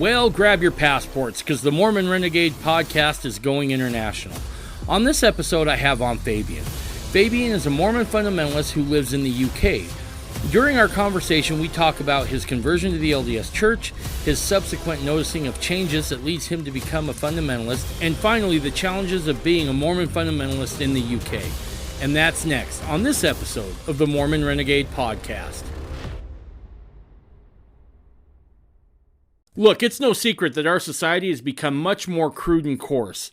Well, grab your passports because the Mormon Renegade Podcast is going international. On this episode, I have on Fabien. Fabien is a Mormon fundamentalist who lives in the UK. During our conversation, we talk about his conversion to the LDS Church, his subsequent noticing of changes that leads him to become a fundamentalist, and finally, the challenges of being a Mormon fundamentalist in the UK. And that's next on this episode of the Mormon Renegade Podcast. Look, it's no secret that our society has become much more crude and coarse.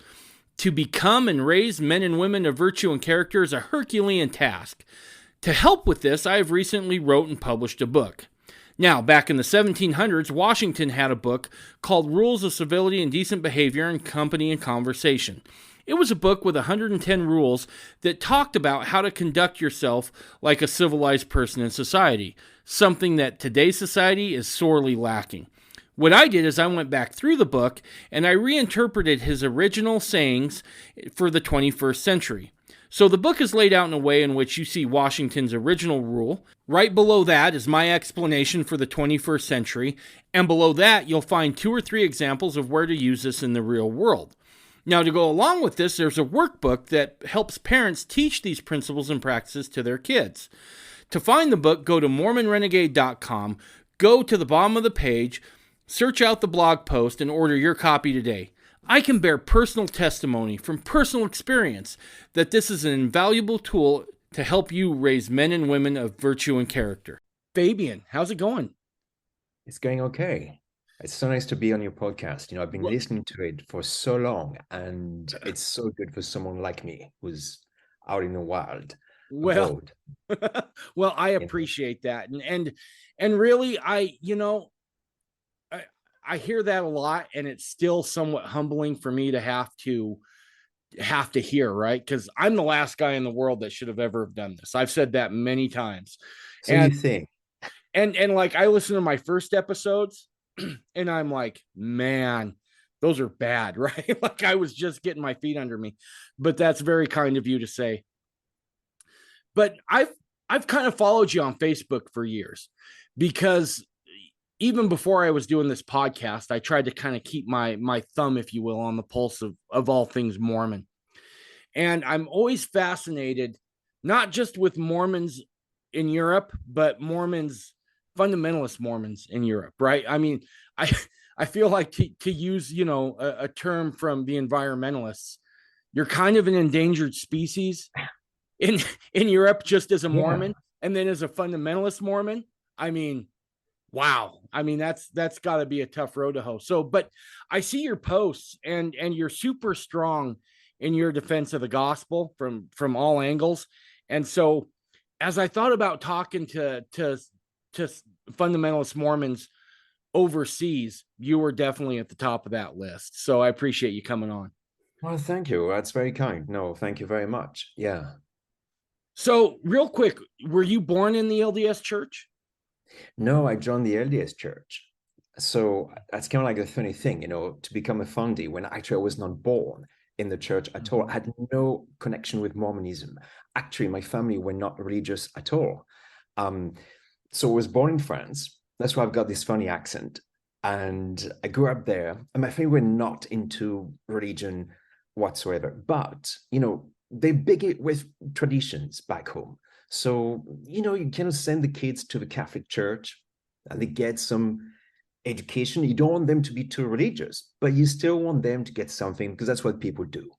To become and raise men and women of virtue and character is a Herculean task. To help with this, I have recently wrote and published a book. Now, back in the 1700s, Washington had a book called Rules of Civility and Decent Behavior in Company and Conversation. It was a book with 110 rules that talked about how to conduct yourself like a civilized person in society, something that today's society is sorely lacking. What I did is I went back through the book and I reinterpreted his original sayings for the 21st century. So the book is laid out in a way in which you see Washington's original rule. Right below that is my explanation for the 21st century, and below that you'll find 2 or 3 examples of where to use this in the real world. Now, to go along with this, there's a workbook that helps parents teach these principles and practices to their kids. To find the book, go to MormonRenegade.com, go to the bottom of the page, search out the blog post, and order your copy today. I can bear personal testimony from personal experience that this is an invaluable tool to help you raise men and women of virtue and character. Fabian, how's it going? It's going okay. It's so nice to be on your podcast. I've been listening to it for so long, and it's so good for someone like me who's out in the wild. Well, I appreciate that. And really, I hear that a lot, and it's still somewhat humbling for me to have to hear, right? Because I'm the last guy in the world that should have ever done this. I've said that many times. So you think? And like I listen to my first episodes, and I'm like, man, those are bad, right? Like I was just getting my feet under me. But that's very kind of you to say. But I've kind of followed you on Facebook for years because even before I was doing this podcast, I tried to kind of keep my thumb, if you will, on the pulse of all things Mormon. And I'm always fascinated, not just with Mormons in Europe, but fundamentalist Mormons in Europe, right? I mean, I feel like to use, a term from the environmentalists, you're kind of an endangered species in Europe just as a Mormon. And then as a fundamentalist Mormon, I mean, wow. I mean, that's got to be a tough road to hoe. So, but I see your posts and you're super strong in your defense of the gospel from all angles. And so as I thought about talking to fundamentalist Mormons overseas, you were definitely at the top of that list. So I appreciate you coming on. Well, thank you. That's very kind. No, thank you very much. Yeah. So real quick, were you born in the LDS Church? No, I joined the LDS Church. So that's kind of like a funny thing, to become a fundie when actually I was not born in the church at all. I had no connection with Mormonism. Actually, my family were not religious at all. So I was born in France. That's why I've got this funny accent. And I grew up there. And my family were not into religion whatsoever. But, they're big with traditions back home. So, you kind of send the kids to the Catholic Church and they get some education. You don't want them to be too religious, but you still want them to get something because that's what people do.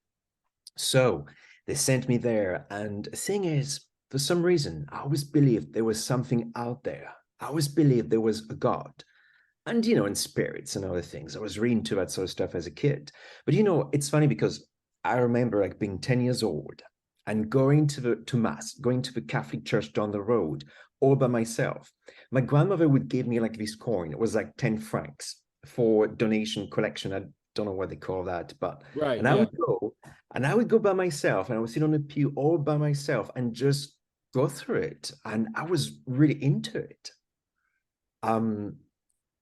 So they sent me there. And the thing is, for some reason, I always believed there was something out there. I always believed there was a God. And, in spirits and other things. I was really into that sort of stuff as a kid. But, it's funny because I remember like being 10 years old and going to Mass, going to the Catholic Church down the road all by myself. My grandmother would give me like this coin. It was like 10 francs for donation collection. I don't know what they call that, but right. And I would go by myself and I would sit on the pew all by myself and just go through it. And I was really into it. And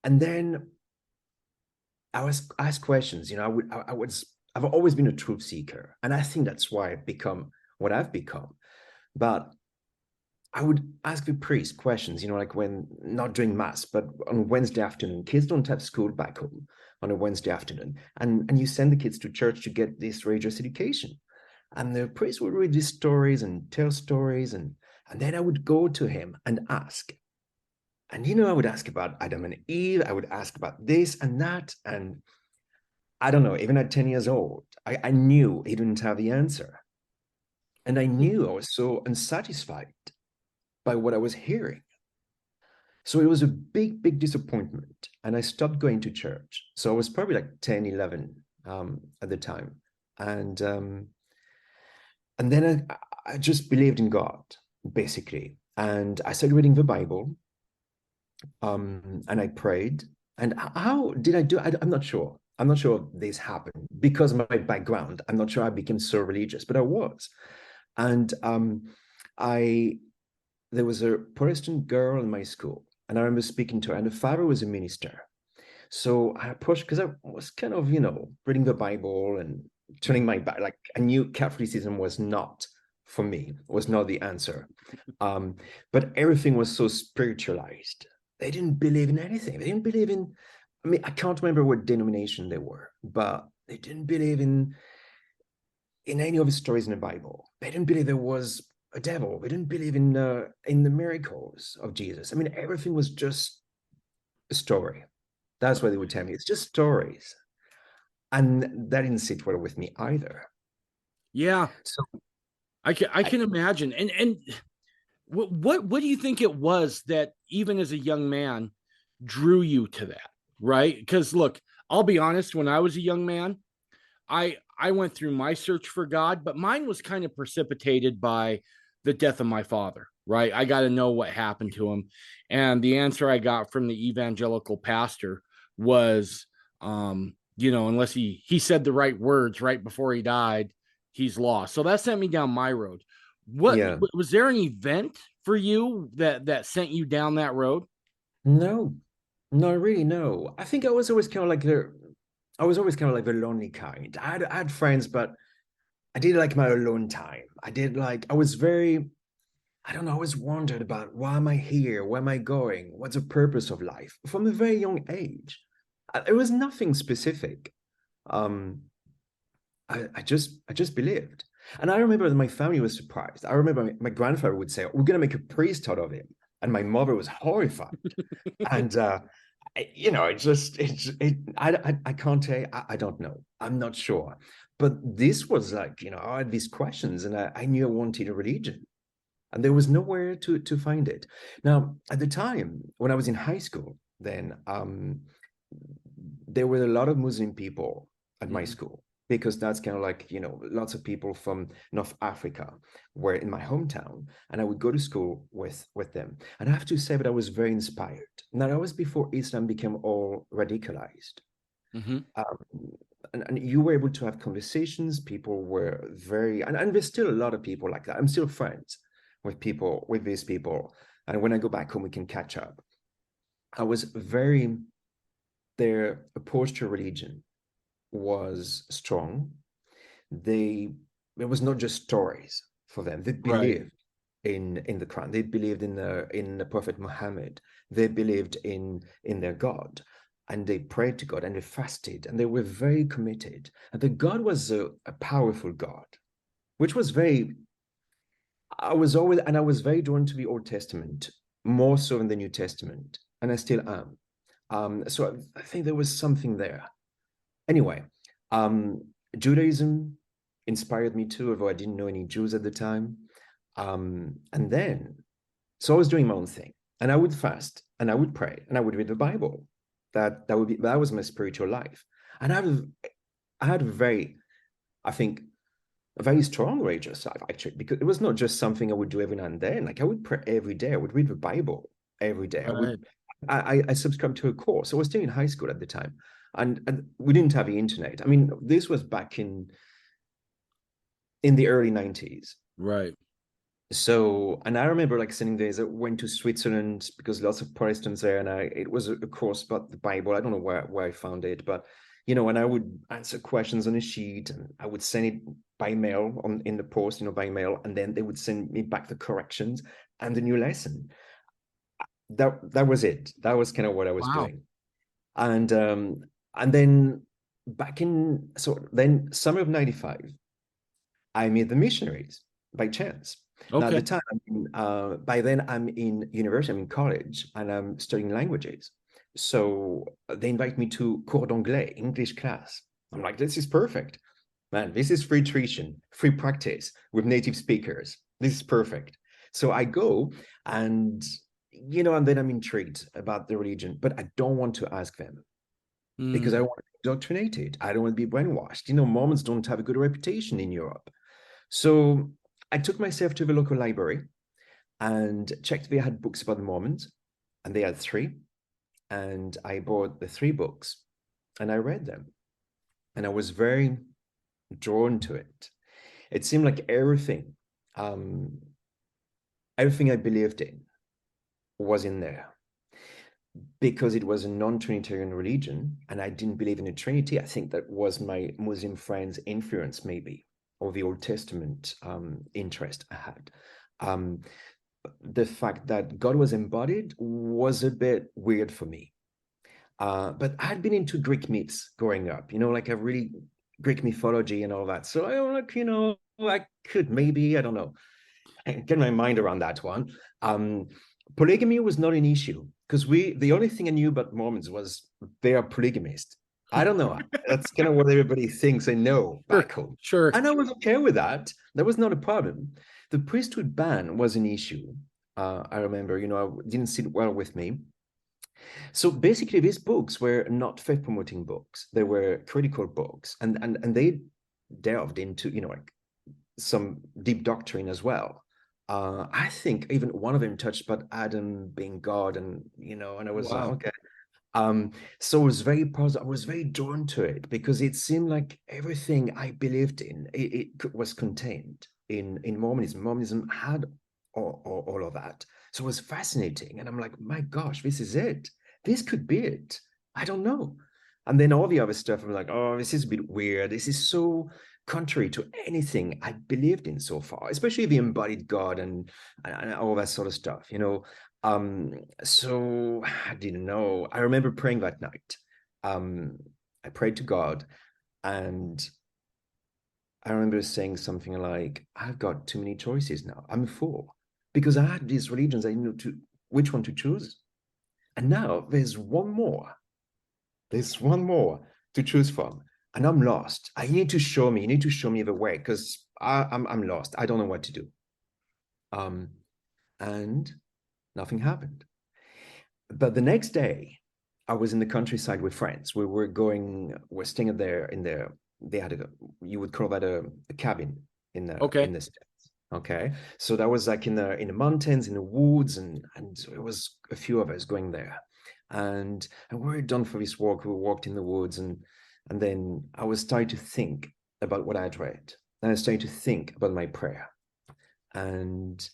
then I was asked questions. I've always been a truth seeker, and I think that's why I've become what I've become. But I would ask the priest questions, like when not during mass, but on Wednesday afternoon. Kids don't have school back home on a Wednesday afternoon. And you send the kids to church to get this religious education. And the priest would read these stories and tell stories. And then I would go to him and ask. And, I would ask about Adam and Eve. I would ask about this and that. And I don't know, even at 10 years old, I knew he didn't have the answer. And I knew I was so unsatisfied by what I was hearing. So it was a big, big disappointment. And I stopped going to church. So I was probably like 10, 11 at the time. And then I just believed in God, basically. And I started reading the Bible. And I prayed. And how did I do? I'm not sure. I'm not sure this happened because of my background. I'm not sure I became so religious, but I was. And there was a Protestant girl in my school, and I remember speaking to her, and the father was a minister. So I approached, because I was kind of, reading the Bible and turning my back. Like, I knew Catholicism was not for me, was not the answer. But everything was so spiritualized. They didn't believe in anything. They didn't believe in, I can't remember what denomination they were, but they didn't believe in any of the stories in the Bible. They didn't believe there was a devil. They didn't believe in the miracles of Jesus. Everything was just a story. That's what they would tell me. It's just stories. And that didn't sit well with me either. Yeah. So I can imagine. And what do you think it was that even as a young man drew you to that, right? Because look, I'll be honest, when I was a young man, I went through my search for God, but mine was kind of precipitated by the death of my father, right? I got to know what happened to him. And the answer I got from the evangelical pastor was, unless he said the right words right before he died, he's lost. So that sent me down my road. Was there an event for you that sent you down that road? No, not really. No, I think I was always kind of like the lonely kind. I had friends, but I did like my alone time. I was very, I don't know, I always wondered about, why am I here? Where am I going? What's the purpose of life? From a very young age. It was nothing specific. I just believed. And I remember that my family was surprised. I remember my grandfather would say, "We're going to make a priest out of him." And my mother was horrified. And I can't say, I don't know. I'm not sure. But this was like, I had these questions, and I knew I wanted a religion. And there was nowhere to find it. Now, at the time, when I was in high school, then there were a lot of Muslim people at my school, because that's kind of like, lots of people from North Africa were in my hometown, and I would go to school with them. And I have to say that I was very inspired. Now, that was before Islam became all radicalized. Mm-hmm. And you were able to have conversations. People were very, and there's still a lot of people like that. I'm still friends with these people. And when I go back home, we can catch up. Their approach to religion was strong. It was not just stories for them. They believed in the Quran. They believed in the Prophet Muhammad. They believed in their God, and they prayed to God, and they fasted, and they were very committed. And the God was a powerful God, which was very. I was very drawn to the Old Testament more so than the New Testament, and I still am. So I think there was something there. Anyway, Judaism inspired me too, although I didn't know any Jews at the time. And then, so I was doing my own thing, and I would fast, and I would pray, and I would read the Bible. That was my spiritual life. And I had a very strong religious life, actually, because it was not just something I would do every now and then. Like, I would pray every day. I would read the Bible every day. I subscribed to a course. I was still in high school at the time, and we didn't have the internet. This was back in the early 90s. Right. So, and I remember like sitting there. I went to Switzerland because lots of Protestants there, and it was a course about the Bible. I don't know where I found it, but and I would answer questions on a sheet, and I would send it by mail in the post, by mail, and then they would send me back the corrections. and the new lesson. That was it. That was kind of what I was Wow. doing. And then then summer of 95, I met the missionaries by chance. Now, at Okay. the time, by then I'm in university, I'm in college, and I'm studying languages. So they invite me to cours d'anglais, English class. I'm like, this is perfect. Man, this is free tuition, free practice with native speakers. This is perfect. So I go and, and then I'm intrigued about the religion, but I don't want to ask them because I Mm. don't want to be indoctrinated. I don't want to be brainwashed. Mormons don't have a good reputation in Europe. So I took myself to the local library and checked if they had books about the Mormons, and they had 3. And I bought the 3 books and I read them. And I was very drawn to it. It seemed like everything I believed in was in there, because it was a non-Trinitarian religion and I didn't believe in a Trinity. I think that was my Muslim friends' influence, maybe, or the Old Testament interest I had. The fact that God was embodied was a bit weird for me. But I had been into Greek myths growing up, like a really Greek mythology and all that. So I like, I could maybe, I don't know, get my mind around that one. Polygamy was not an issue because the only thing I knew about Mormons was they are polygamists. I don't know. That's kind of what everybody thinks I know back home. Sure. And I was okay with that. That was not a problem. The priesthood ban was an issue. I remember, it didn't sit well with me. So basically, these books were not faith promoting books. They were critical books, and they delved into, like some deep doctrine as well. I think even one of them touched about Adam being God, and and I was like, Wow. okay. So I was very positive. I was very drawn to it because it seemed like everything I believed in, it was contained in Mormonism. Mormonism had all of that. So it was fascinating. And I'm like, my gosh, this is it. This could be it. I don't know. And then all the other stuff, I'm like, oh, this is a bit weird. This is so contrary to anything I believed in so far, especially the embodied God and all that sort of stuff, So I didn't know. I remember praying that night. I prayed to God, and I remember saying something like, I've got too many choices now. I'm a fool. Because I had these religions, I knew which one to choose. And now there's one more. There's one more to choose from. And I'm lost. You need to show me the way, because I'm lost. I don't know what to do. And nothing happened. But the next day, I was in the countryside with friends. We're staying they had you would call that a cabin in the States. Okay. So that was like in the mountains, in the woods, and it was a few of us going there. And we were done for this walk. We walked in the woods, and then I was starting to think about what I had read. And I started to think about my prayer. And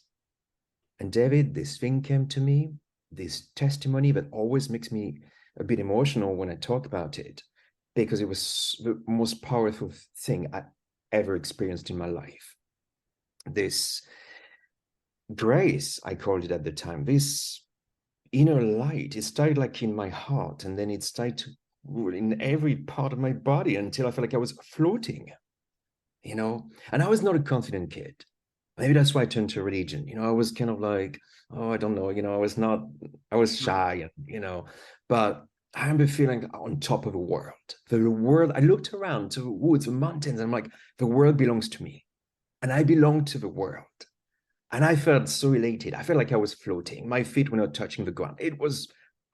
David, this thing came to me, this testimony that always makes me a bit emotional when I talk about it, because it was the most powerful thing I ever experienced in my life. This grace, I called it at the time, this inner light, it started like in my heart, and then it started to in every part of my body until I felt like I was floating, and I was not a confident kid. Maybe that's why I turned to religion. I was kind of like, oh, I don't know, I was shy, but I remember feeling on top of the world. The world, I looked around to the woods, the mountains, and I'm like, the world belongs to me. And I belong to the world. And I felt so elated. I felt like I was floating. My feet were not touching the ground. It was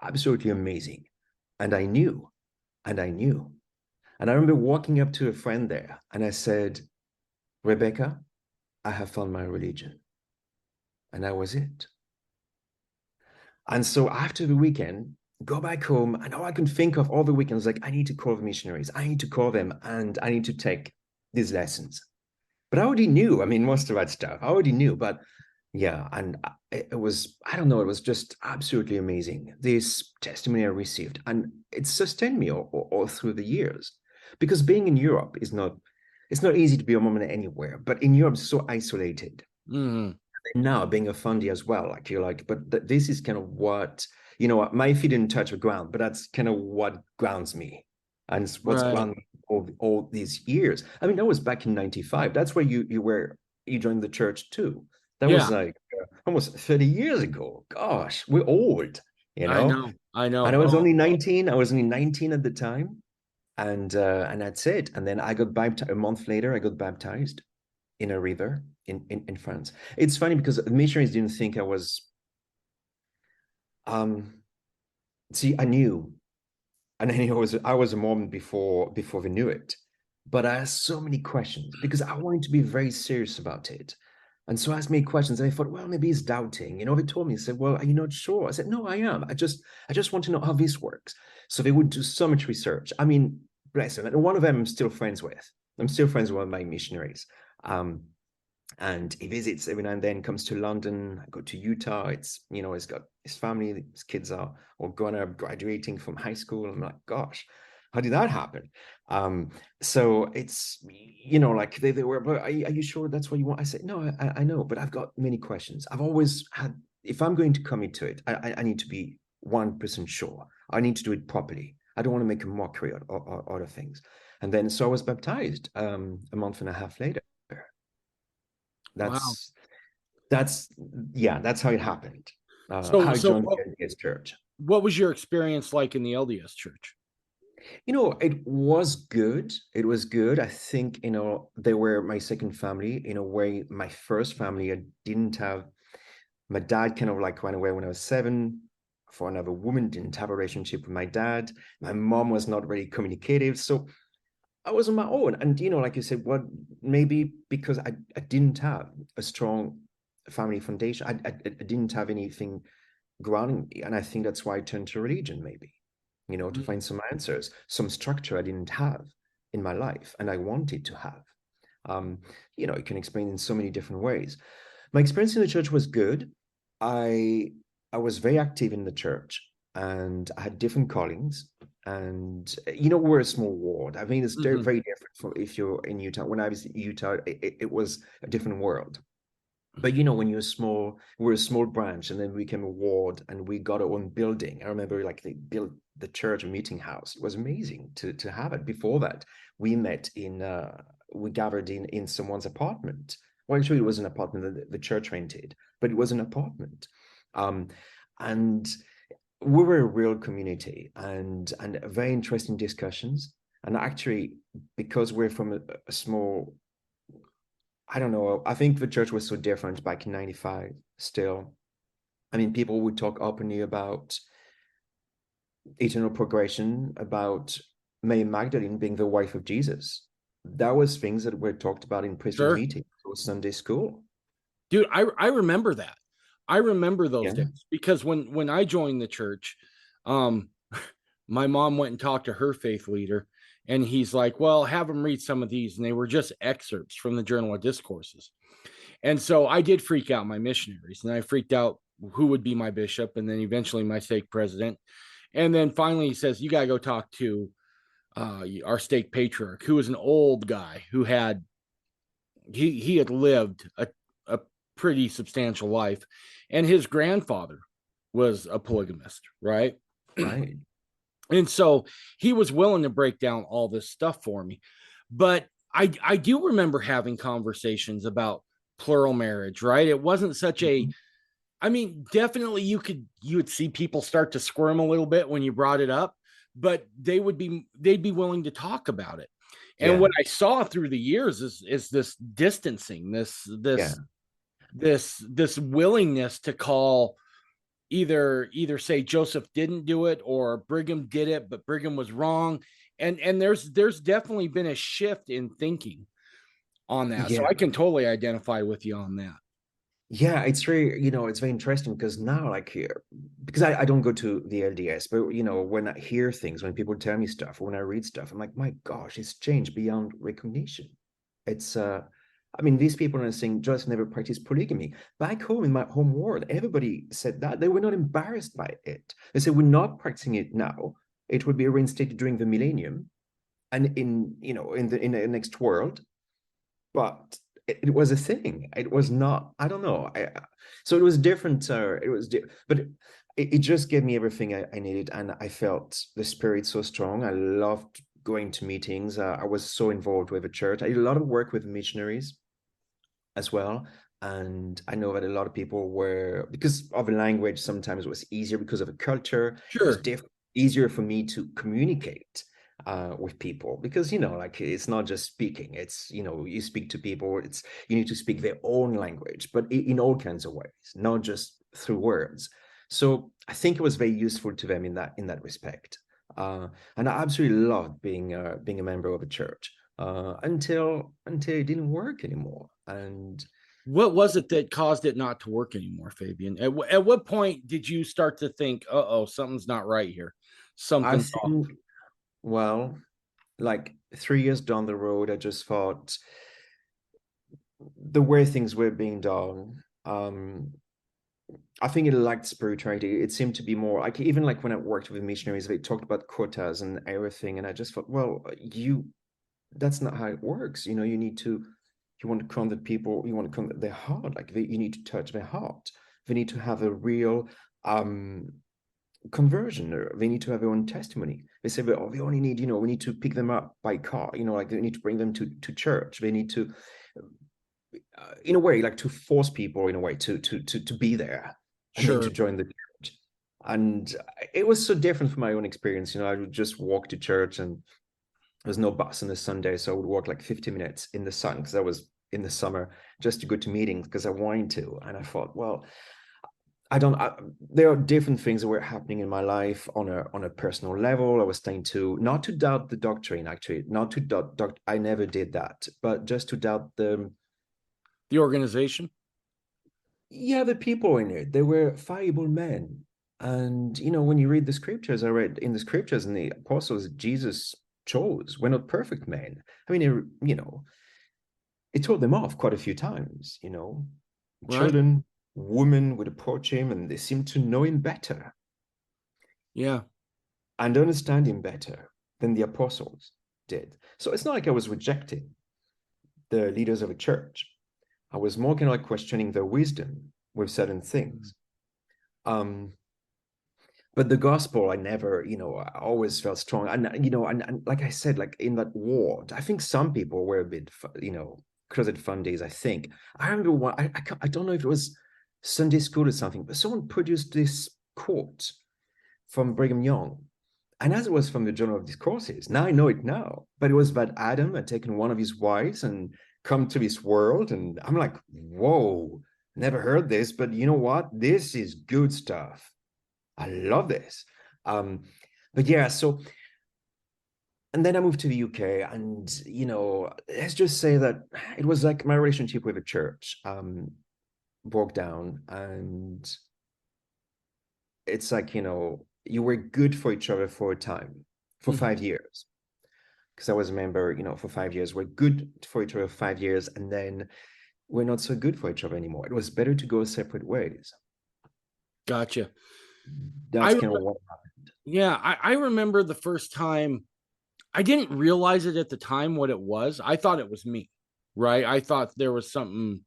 absolutely amazing. And I knew, and I knew. And I remember walking up to a friend there, and I said, Rebecca, I have found my religion. And that was it. And so after the weekend, go back home, and all I can think of all the weekends, like, I need to call the missionaries. I need to call them, and I need to take these lessons. But I already knew, most of that stuff. I already knew, but yeah, and it was, I don't know, it was just absolutely amazing. This testimony I received, and it sustained me all through the years. Because being in Europe it's not easy to be a Mormon anywhere, but in Europe, it's so isolated. Mm-hmm. now being a fundy as well, like you're like, but this is kind of what, my feet didn't touch the ground, but that's kind of what grounds me, and it's what's Right. grounded me all these years. I mean, that was back in '95. That's where you joined the church too. That was Yeah, like almost 30 years ago. Gosh, we're old, you I know. know. I know. And I was Oh, only 19. I was only 19 at the time, and that's it. And then I got baptized a month later. I got baptized in a river in France. It's funny because the missionaries didn't think I was. See, I knew, and I knew I was a Mormon before they knew it, but I asked so many questions because I wanted to be very serious about it. And so I asked me questions, and I thought, well, maybe he's doubting. They told me, they said, well, are you not sure? I said, no, I am. I just want to know how this works. So they would do so much research. I mean, bless them. And one of them I'm still friends with. I'm still friends with one of my missionaries. Um, and he visits every now and then, comes to London. I go to Utah. He's got his family, his kids are all grown up, graduating from high school. I'm like, gosh, how did that happen? So it's, like they were, but are you sure that's what you want? I said, no, I know, but I've got many questions. I've always had, if I'm going to commit to it, I need to be 1% sure. I need to do it properly. I don't want to make a mockery or other things. And then so I was baptized a month and a half later. wow. That's that's yeah, that's how it happened. So, How I so joined what, the LDS Church. what was your experience like in the LDS Church? It was good. It was good. I think, they were my second family. In a way, my first family, I didn't have, my dad kind of like ran away when I was 7 for another woman, didn't have a relationship with my dad. My mom was not really communicative. So I was on my own. And, like you said, what maybe because I didn't have a strong family foundation, I didn't have anything grounding me. And I think that's why I turned to religion, maybe, to Mm. find some answers, some structure I didn't have in my life and I wanted to have. Um, it can explain in so many different ways. My experience in the church was good. I I was very active in the church and I had different callings. And we're a small ward. I mean, it's very, Mhm. very different from if you're in Utah. When I was in Utah, it was a different world. But when you're small, we're a small branch, and then we became a ward, and we got our own building. I remember, like, they built the church meeting house. It was amazing to have it. Before that, we met we gathered in someone's apartment. Well, actually, it was an apartment that the church rented, but it was an apartment. Um, and we were a real community, and very interesting discussions. And actually, because we're from a small, I don't know. I think the church was so different back in '95 still. I mean, people would talk openly about eternal progression, about Mary Magdalene being the wife of Jesus. That was things that were talked about in priesthood Sure. meetings or Sunday school. Dude, I remember that. I remember those Yeah, days because when I joined the church, um, my mom went and talked to her faith leader, and he's like, "Well, have them read some of these," and they were just excerpts from the Journal of Discourses. And so I did freak out my missionaries, and I freaked out who would be my bishop, and then eventually my stake president, and then finally he says, "You gotta go talk to our stake patriarch, who was an old guy who had he had lived a pretty substantial life, and his grandfather was a polygamist, right?" right. And so he was willing to break down all this stuff for me. But I do remember having conversations about plural marriage, right? It wasn't such a, Mhm. I mean, definitely you would see people start to squirm a little bit when you brought it up, but they'd be willing to talk about it. And Yeah, what I saw through the years is this distancing, yeah, this willingness to call either say Joseph didn't do it or Brigham did it, but Brigham was wrong. And there's definitely been a shift in thinking on that. So yeah. I can totally identify with you on that. Yeah, it's very, it's very interesting because now, like here, because I don't go to the LDS, but when I hear things, when people tell me stuff, or when I read stuff, I'm like, my gosh, it's changed beyond recognition. It's I mean, these people are saying just never practice polygamy. Back home in my home world, everybody said that. They were not embarrassed by it. They said, we're not practicing it now. It will be reinstated during the millennium and in the next world. But it was a thing. It was not, I don't know. So it was different. But it just gave me everything I needed. And I felt the spirit so strong. I loved going to meetings. I was so involved with the church. I did a lot of work with missionaries as well. And I know that a lot of people were, because of the language, sometimes it was easier because of a culture. It was Sure. easier for me to communicate with people, because, like, it's not just speaking. It's, you speak to people. It's, you need to speak their own language, but in all kinds of ways, not just through words. So I think it was very useful to them in that respect. And I absolutely loved being a member of a church until it didn't work anymore. And What was it that caused it not to work anymore, Fabian? At what point did you start to think, uh-oh, something's not right here? I Something's off. think, well, like 3 years down the road, I just thought the way things were being done, I think it lacked spirituality. It seemed to be more like, even like when I worked with missionaries, they talked about quotas and everything. And I just thought, well, that's not how it works. You want to convert people, you want to convert their heart. Like, you need to touch their heart. They need to have a real conversion. They need to have their own testimony. They say, oh, we only need, we need to pick them up by car, like they need to bring them to church. They need to, in a way, like, to force people in a way to be there and then Sure. to join the church. And it was so different from my own experience. I would just walk to church, and there's no bus on a Sunday, so I would walk like 50 minutes in the sun, because I was in the summer, just to go to meetings because I wanted to. And I thought, well, there are different things that were happening in my life on a personal level. I was starting to, not to doubt the doctrine, actually, not to doubt, I never did that, but just to doubt the organization. the people in it. They were fallible men. And, when you read the scriptures, I read in the scriptures, and the apostles Jesus chose were not perfect men. I mean, it told them off quite a few times, Right. children, women would approach him, and they seemed to know him better Yeah. and understand him better than the apostles did. So it's not like I was rejecting the leaders of a church. I was more kind of like questioning their wisdom with certain things. But the gospel, I never, I always felt strong. And, and like I said, like in that war, I think some people were a bit, closet fundies, I think. I remember one, I don't know if it was Sunday school or something, but someone produced this quote from Brigham Young. And as it was from the Journal of Discourses, now I know it now, but it was that Adam had taken one of his wives and come to this world. And I'm like, whoa, never heard this, but you know what? This is good stuff. I love this. But yeah, so, and then I moved to the UK, and, let's just say that it was like my relationship with the church broke down. And it's like, you were good for each other for a time, for 5 years. Because I was a member, for 5 years. We're good for each other 5 years, and then we're not so good for each other anymore. It was better to go separate ways. Gotcha. That's kind of what happened. Yeah, I remember the first time. I didn't realize it at the time what it was. I thought it was me, right? I thought there was something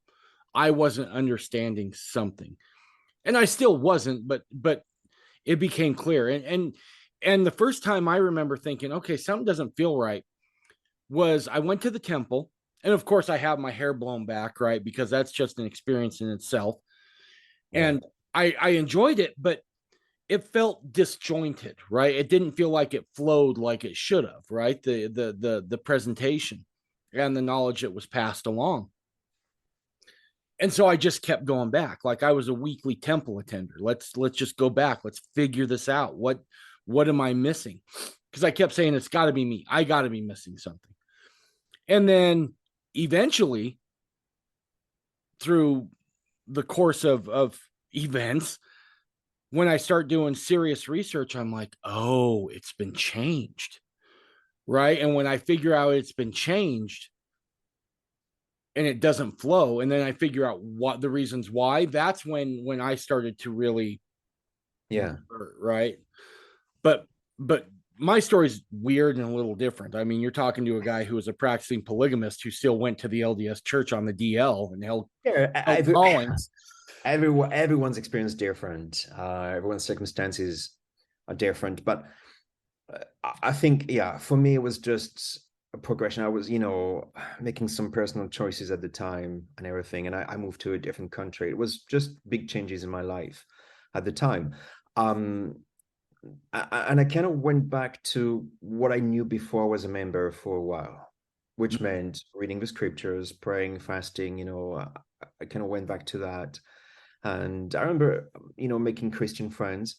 I wasn't understanding something, and I still wasn't. But it became clear. And the first time I remember thinking, okay, something doesn't feel right, was I went to the temple, and of course I have my hair blown back, right? Because that's just an experience in itself. Yeah. And I enjoyed it, but it felt disjointed, right? It didn't feel like it flowed like it should have, right? The presentation and the knowledge that was passed along. And so I just kept going back. Like I was a weekly temple attender. Let's just go back. Let's figure this out. What am I missing? Because I kept saying it's got to be me. I got to be missing something. And then eventually, through the course of events, when I start doing serious research, I'm like, oh, it's been changed. Right. And when I figure out it's been changed and it doesn't flow, and then I figure out what the reasons why, that's when I started to really, yeah. right. But my story's weird and a little different. I mean, you're talking to a guy who was a practicing polygamist who still went to the LDS Church on the DL and held callings. Everyone's experience is different. Everyone's circumstances are different. But I think, yeah, for me, it was just a progression. I was, making some personal choices at the time and everything. And I moved to a different country. It was just big changes in my life at the time. And I kind of went back to what I knew before I was a member for a while, which meant reading the scriptures, praying, fasting. I kind of went back to that. And I remember, making Christian friends,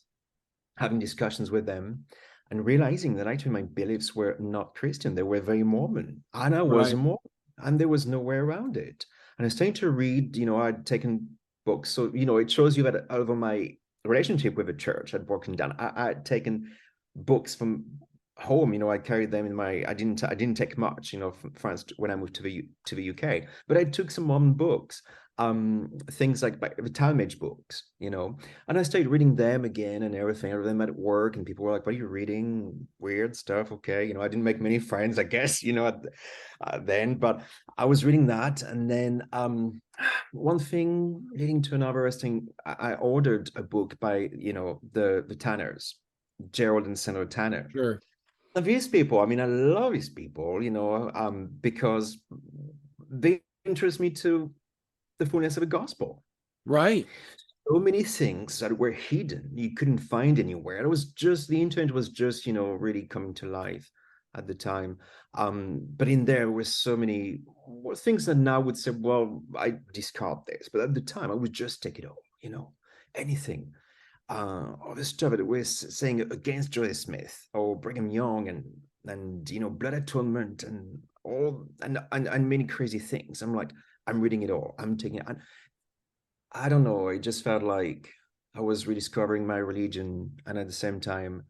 having discussions with them, and realizing that actually my beliefs were not Christian. They were very Mormon. And I was a Mormon, and there was no way around it. And I started to read, I'd taken books. So, it shows you that over my relationship with the church had broken down. I'd taken books from home, I carried them in my, I didn't take much, from France when I moved to the UK, but I took some Mormon books, things like the Talmage books, and I started reading them again and everything. I read them at work, and people were like, "What are you reading? Weird stuff." Okay, I didn't make many friends, I guess, then, but I was reading that, and then one thing leading to another thing. I ordered a book by the Tanners, Gerald and Senator Tanner. Sure. And these people, I mean, I love these people, because they interest me to the fullness of the gospel. Right. So many things that were hidden, you couldn't find anywhere. It was just, the internet was just, really coming to life at the time. But in there were so many things that now would say, well, I discard this. But at the time, I would just take it all, anything. All the stuff that we're saying against Joseph Smith or Brigham Young and blood atonement and all and many crazy things. I'm like, I'm reading it all. I'm taking it. I don't know. It just felt like I was rediscovering my religion, and at the same time,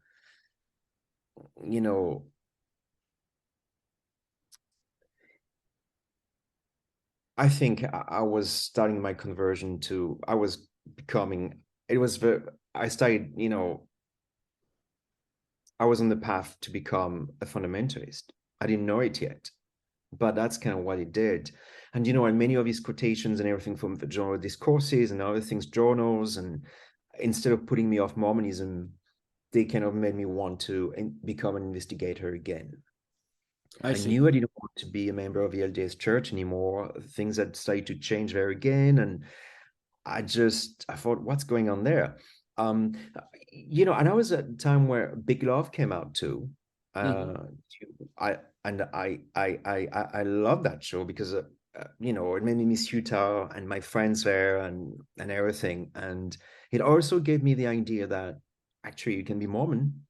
I think I was starting my conversion to. I was becoming. It was I started, I was on the path to become a fundamentalist. I didn't know it yet, but that's kind of what it did. And, and many of these quotations and everything from the Journal of Discourses and other things, journals, and instead of putting me off Mormonism, they kind of made me want to become an investigator again. I knew I didn't want to be a member of the LDS Church anymore. Things had started to change there again. And I thought, what's going on there? And I was at a time where Big Love came out too. I love that show because it made me miss Utah and my friends there and everything. And it also gave me the idea that actually you can be Mormon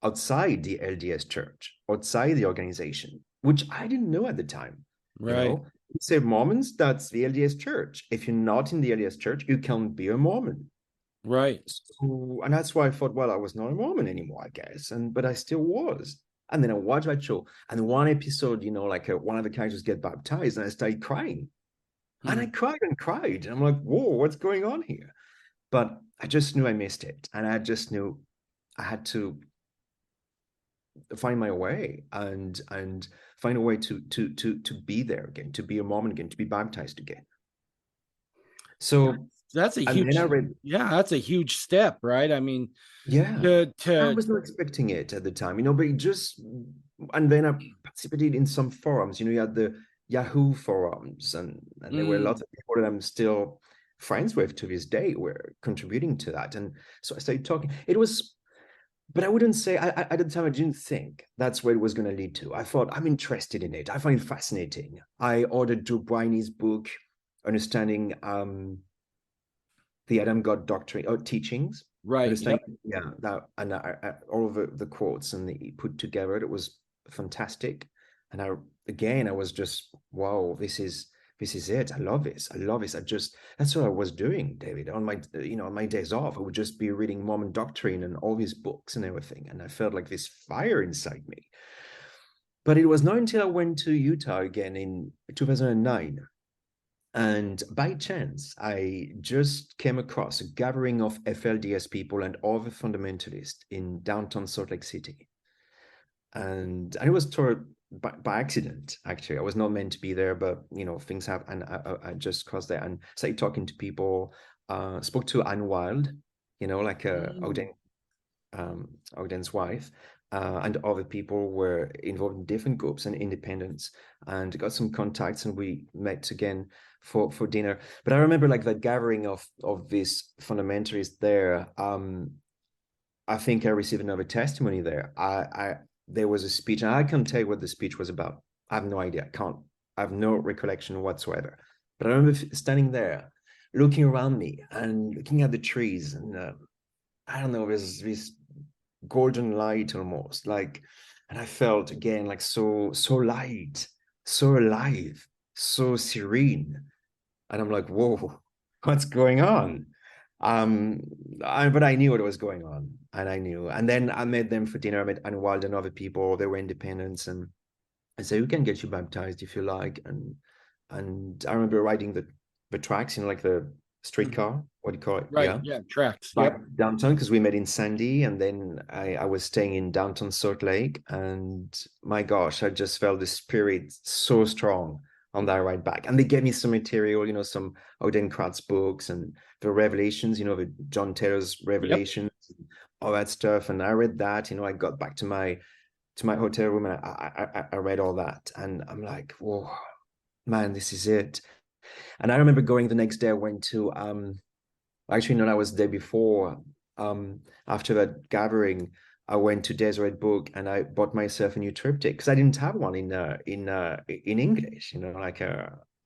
outside the LDS Church, outside the organization, which I didn't know at the time. Right. You say Mormons, that's the LDS Church. If you're not in the LDS Church, you can't be a Mormon. Right. So, and that's why I thought, well, I was not a Mormon anymore, I guess. But I still was. And then I watched that show. And one episode, one of the characters get baptized, and I started crying. And I cried and cried. And I'm like, whoa, what's going on here? But I just knew I missed it. And I just knew I had to find my way and find a way to be there again, to be a Mormon again, to be baptized again. So that's a huge, that's a huge step, right? I mean, I was not expecting it at the time, but it just, and then I participated in some forums, you had the Yahoo forums, and there were a lot of people that I'm still friends with to this day were contributing to that. And so I started talking. It was, but I wouldn't say, at the time, I didn't think that's where it was going to lead to. I thought, I'm interested in it. I find it fascinating. I ordered Joe Briney's book, Understanding the Adam God Doctrine, or Teachings. Right. Yep. Yeah, that, and all of the quotes and he put together, it was fantastic. And I was just, wow, this is it. I love this. That's what I was doing, David. On my, on my days off, I would just be reading Mormon doctrine and all these books and everything. And I felt like this fire inside me. But it was not until I went to Utah again in 2009. And by chance, I just came across a gathering of FLDS people and other fundamentalists in downtown Salt Lake City. and it was toward by accident. Actually, I was not meant to be there, but things happen, and I just crossed there and started talking to people. Spoke to Anne Wild, like Mm. Ogden's wife, and other people were involved in different groups and independents, and got some contacts, and we met again for dinner. But I remember like that gathering of these fundamentalists there. I think I received another testimony there. There was a speech, and I can't tell you what the speech was about. I have no idea. I have no recollection whatsoever. But I remember standing there, looking around me and looking at the trees, and I don't know, there's this golden light almost, like, and I felt again like so light, so alive, so serene. And I'm like, whoa, what's going on? But I knew what was going on, and I knew. And then I met them for dinner. I met Anne Wild and other people. They were independents, and I said, "We can get you baptized if you like." And I remember riding the tracks, like the streetcar. What do you call it? Right. Yeah, Yeah. Tracks. back Yep. downtown because we met in Sandy, and then I was staying in downtown Salt Lake, and my gosh, I just felt the spirit so strong on that ride back. And they gave me some material, some Odin Kratz books and the Revelations, the John Taylor's Yep. Revelations, all that stuff. And I read that. I got back to my hotel room, and I read all that, and I'm like, whoa, man, this is it. And I remember going the next day. I went to actually, no, I was there before. After that gathering, I went to Deseret Book and I bought myself a new triptych because I didn't have one in English.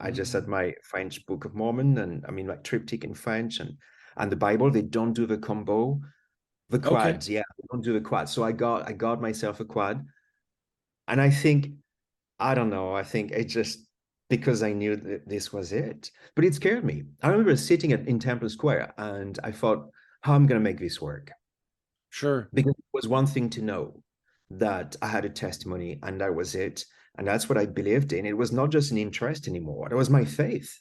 I just had Mm. my French Book of Mormon, and I mean like triptych in French, and the Bible. They don't do the combo, the Okay. quads. Yeah, they don't do the quads. So I got myself a quad, and I don't know. I think it just because I knew that this was it. But it scared me. I remember sitting in Temple Square and I thought, how am I going to make this work? Sure. Because it was one thing to know that I had a testimony and that was it. And that's what I believed in. It was not just an interest anymore. It was my faith.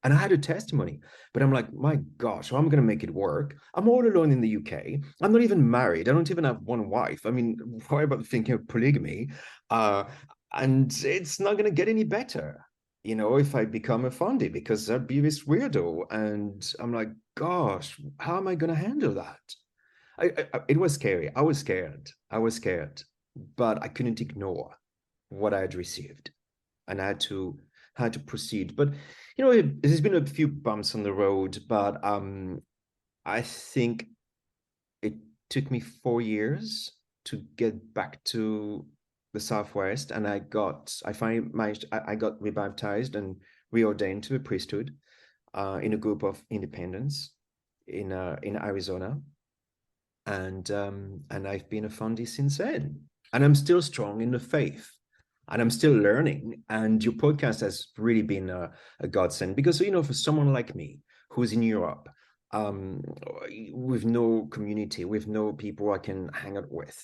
And I had a testimony. But I'm like, my gosh, how am I going to make it work? I'm all alone in the UK. I'm not even married. I don't even have one wife. I mean, why about thinking of polygamy? Uh, and it's not going to get any better, if I become a fundy, because I'd be this weirdo. And I'm like, gosh, how am I going to handle that? It was scary. I was scared. I was scared, but I couldn't ignore what I had received, and I had to proceed. But there's been a few bumps on the road, but I think it took me 4 years to get back to the Southwest, and I finally managed. I got rebaptized and reordained to the priesthood in a group of independents in Arizona, and I've been a fundy since then, and I'm still strong in the faith, and I'm still learning. And your podcast has really been a godsend because for someone like me who's in Europe, um, with no community, with no people I can hang out with.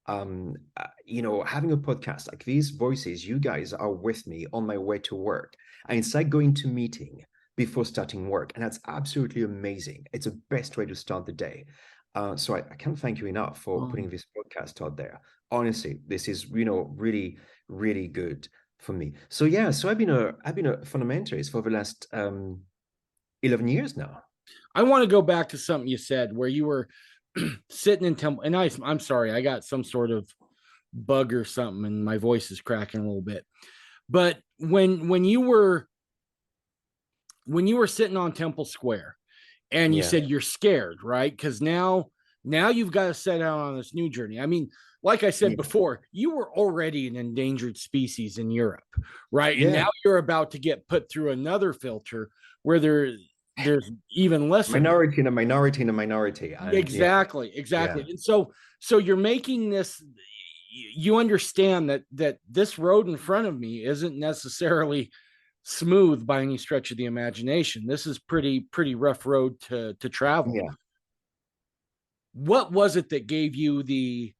Having a podcast like these voices, you guys are with me on my way to work, and it's like going to meeting before starting work, and that's absolutely amazing. It's the best way to start the day. So I can't thank you enough for putting Um, this podcast out there. Honestly, this is really, really good for me. So yeah, so I've been a fundamentalist for the last 11 years now. I want to go back to something you said where you were sitting in temple, and I'm sorry, I got some sort of bug or something, and my voice is cracking a little bit. But when you were sitting on Temple Square, and you Yeah, said you're scared, right? Because now you've got to set out on this new journey. I mean, like I said yeah, before, you were already an endangered species in Europe, right? And yeah. now you're about to get put through another filter where there's even less of you. Minority in a minority in a minority, and yeah, Exactly. yeah, And so you're making this, you understand that this road in front of me isn't necessarily smooth by any stretch of the imagination. This is pretty rough road to travel. yeah. What was it that gave you the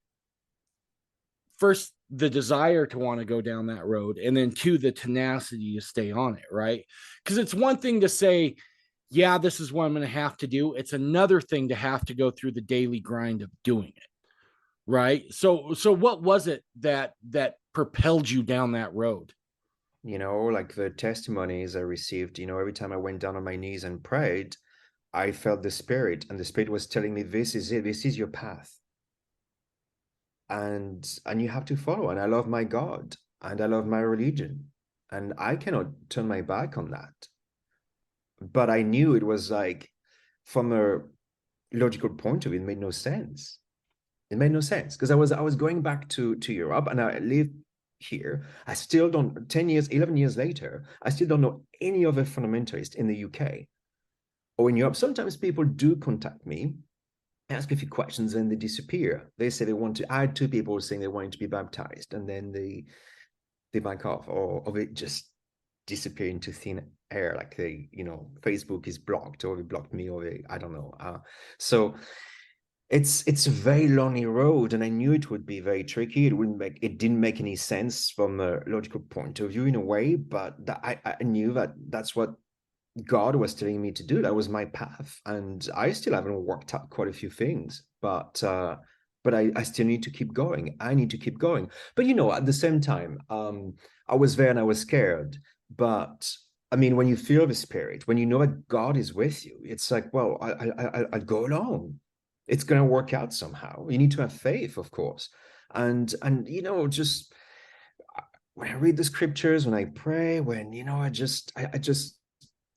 desire to want to go down that road, and then two, the tenacity to stay on it, right? Because it's one thing to say, yeah, this is what I'm going to have to do. It's another thing to have to go through the daily grind of doing it. Right. So what was it that propelled you down that road? Like the testimonies I received, every time I went down on my knees and prayed, I felt the Spirit, and the Spirit was telling me, this is it, this is your path. And you have to follow. And I love my God, and I love my religion, and I cannot turn my back on that. But I knew it was like, from a logical point of view, it made no sense. It made no sense because I was going back to Europe, and I lived here. I still don't, 10 years, 11 years later, I still don't know any other fundamentalist in the UK or in Europe. Sometimes people do contact me, ask a few questions, and they disappear. They say they want to, I had two people saying they wanted to be baptized, and then they back off, or they just disappear into thin air, like Facebook is blocked, or they blocked me, or I don't know. So it's a very lonely road, and I knew it would be very tricky. It didn't make any sense from a logical point of view in a way, but I knew that that's what God was telling me to do. That was my path, and I still haven't worked out quite a few things, but I still need to keep going. I need to keep going. But at the same time, I was there and I was scared. But I mean, when you feel the Spirit, when you know that God is with you, it's like, well, I go along. It's going to work out somehow. You need to have faith, of course, and just when I read the scriptures, when I pray, when I just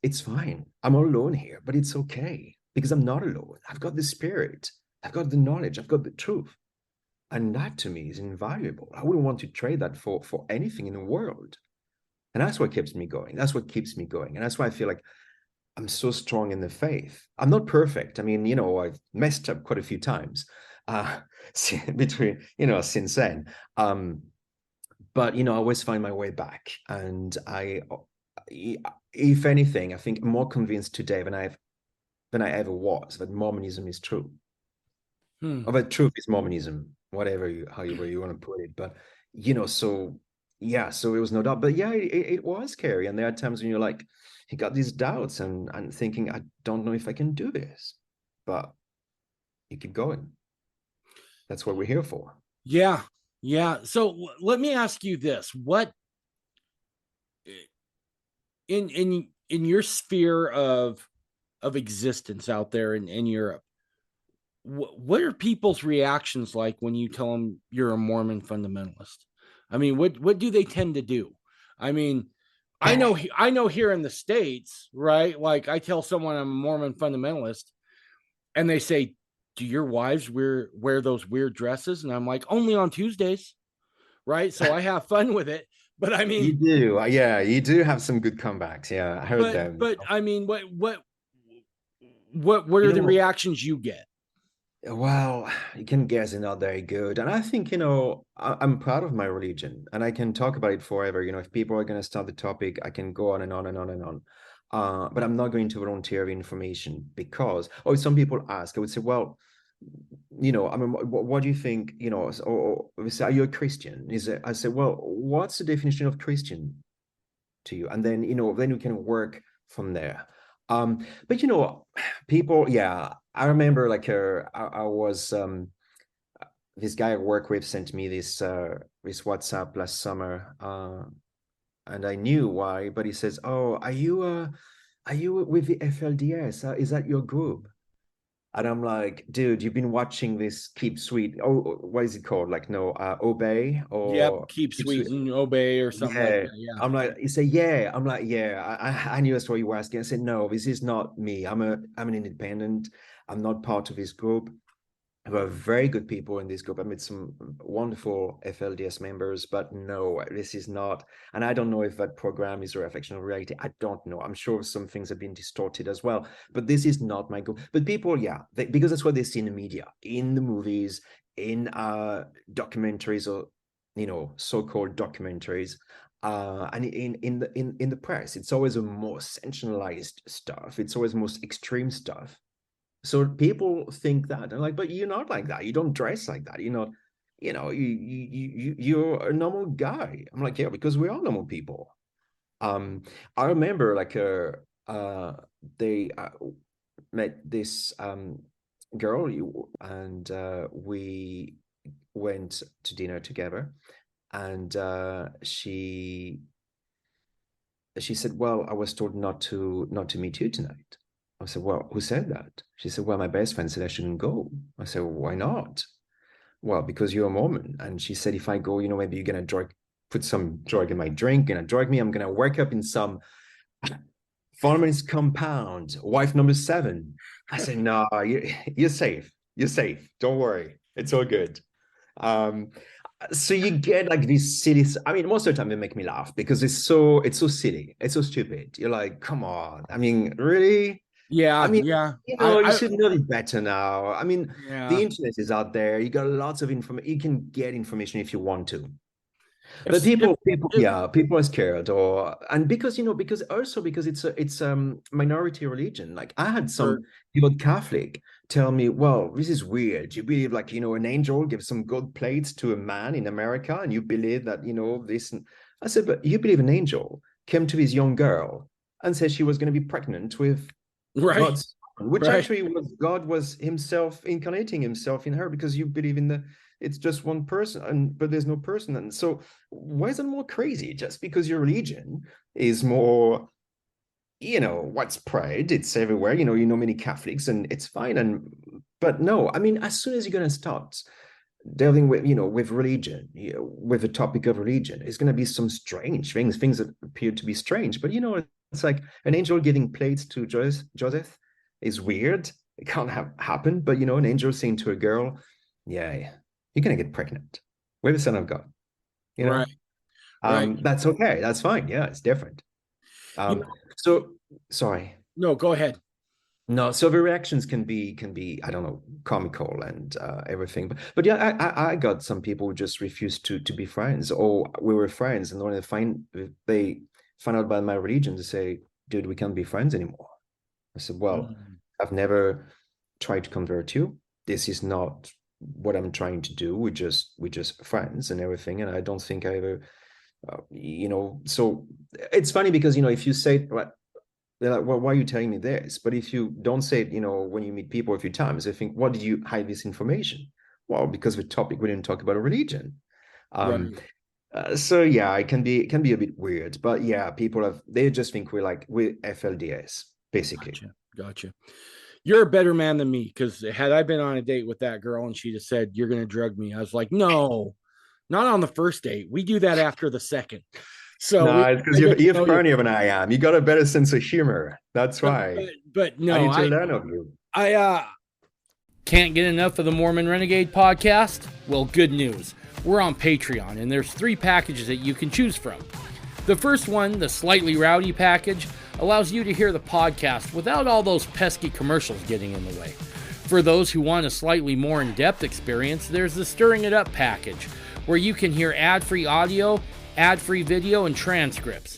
it's fine. I'm all alone here, but it's okay because I'm not alone. I've got the Spirit, I've got the knowledge, I've got the truth. And that to me is invaluable. I wouldn't want to trade that for anything in the world. And that's what keeps me going. That's what keeps me going. And that's why I feel like I'm so strong in the faith. I'm not perfect. I mean, I've messed up quite a few times between, since then. But, I always find my way back. And if anything, I think I'm more convinced today than I ever was that Mormonism is true. Or that truth is Mormonism, however you want to put it. But, so yeah, so it was no doubt. But yeah, it was scary. And there are times when you're like, you got these doubts and thinking, I don't know if I can do this. But you keep going. That's what we're here for. Yeah. Yeah. So let me ask you this. What in your sphere of existence out there in Europe, what are people's reactions like when you tell them you're a Mormon fundamentalist? I mean, what do they tend to do? I mean, I know here in the States, right? Like I tell someone I'm a Mormon fundamentalist, and they say, "Do your wives wear those weird dresses?" And I'm like, "Only on Tuesdays." Right? So I have fun with it. But I mean, you do. Yeah, you do have some good comebacks. Yeah, I heard them. But I mean, what are the reactions you get? Well, you can guess they're not very good. And I think, I'm proud of my religion, and I can talk about it forever. If people are going to start the topic, I can go on and on and on and on. But I'm not going to volunteer the information because, or some people ask, I would say, well, I mean, what do you think, or say, are you a Christian? I say, well, what's the definition of Christian to you? And then, then we can work from there. But people, yeah, I remember like I was this guy I work with sent me this WhatsApp last summer, and I knew why, but he says, "Oh, are you with the FLDS? Is that your group?" And I'm like, dude, you've been watching this Keep Sweet. Oh, what is it called? Like, no, Obey Yep, or keep sweet and obey or something like yeah. that. Yeah. I'm like, you say, yeah. I'm like, yeah. I knew that's what you were asking. I said, no, this is not me. I'm an independent. I'm not part of this group. There are very good people in this group. I met some wonderful FLDS members, but no, this is not. And I don't know if that program is a reflection of reality. I don't know. I'm sure some things have been distorted as well, but this is not my group. But people, yeah, because that's what they see in the media, in the movies, in documentaries, or so-called documentaries, and in the press. It's always a more sensationalized stuff. It's always most extreme stuff. So people think that, and like, but you're not like that. You don't dress like that. You're not, you're a normal guy. I'm like, yeah, because we are normal people. I remember like they met this girl, and we went to dinner together, and she said, "Well, I was told not to meet you tonight." I said, "Well, who said that?" She said, "Well, my best friend said I shouldn't go." I said, well, "Why not?" "Well, because you're a Mormon." And she said, "If I go, maybe you're gonna put some drug in my drink, gonna drug me. I'm gonna wake up in some fundamentalist compound, wife number 7." I said, "No, you're safe. You're safe. Don't worry. It's all good." Um, so you get like these silly. I mean, most of the time they make me laugh because it's so silly. It's so stupid. You're like, come on. I mean, really? I Yeah, mean, yeah. you should know it better now. I mean, the Yeah. internet is out there. You got lots of information. You can get information if you want to. But If, if, if people are scared, and because it's minority religion. Like I had or, some people Catholic tell me, "Well, this is weird. You believe like an angel gives some gold plates to a man in America, and you believe that this." I said, "But you believe an angel came to this young girl and said she was going to be pregnant with right, God's son, which right. actually was God was himself incarnating himself in her because you believe in it's just one person, but there's no person. And so why is it more crazy? Just because your religion is more, widespread, it's everywhere, many Catholics, and it's fine. But no, I mean, as soon as you're gonna start delving with religion, with the topic of religion, it's gonna be some strange things that appear to be strange. But it's like an angel giving plates to Joseph is weird. It can't have happened, but an angel saying to a girl, yeah, you're gonna get pregnant with the Son of God. You Right, know, right. that's okay. That's fine. Yeah, it's different. You Um, know, so sorry. no, go ahead. No, so the reactions can be I don't know, comical and everything, but yeah, I got some people who just refused to be friends, or we were friends, and when they find out about my religion, they say, "Dude, we can't be friends anymore." I said, "Well, Mhm. I've never tried to convert you. This is not what I'm trying to do. We're just friends and everything, and I don't think I ever, So it's funny because if you say, well, they're like, "Well, why are you telling me this?" But if you don't say it, when you meet people a few times, they think, "What did you hide this information?" Well, because the topic we didn't talk about a religion. Um, Right. so yeah, it can be a bit weird, but yeah, they just think we're FLDS basically. Gotcha. You're a better man than me because had I been on a date with that girl and she just said, "You're going to drug me," I was like, "No, not on the first date. We do that after the second." So No, it's because I get to you're know you. funnier than I am. You got a better sense of humor. That's But, why but, but I no, need to learn of you. I can't get enough of the Mormon Renegade podcast. Well, good news. We're on Patreon, and there's 3 packages that you can choose from. The first one, the Slightly Rowdy package, allows you to hear the podcast without all those pesky commercials getting in the way. For those who want a slightly more in-depth experience, there's the Stirring It Up package, where you can hear ad-free audio, ad-free video, and transcripts.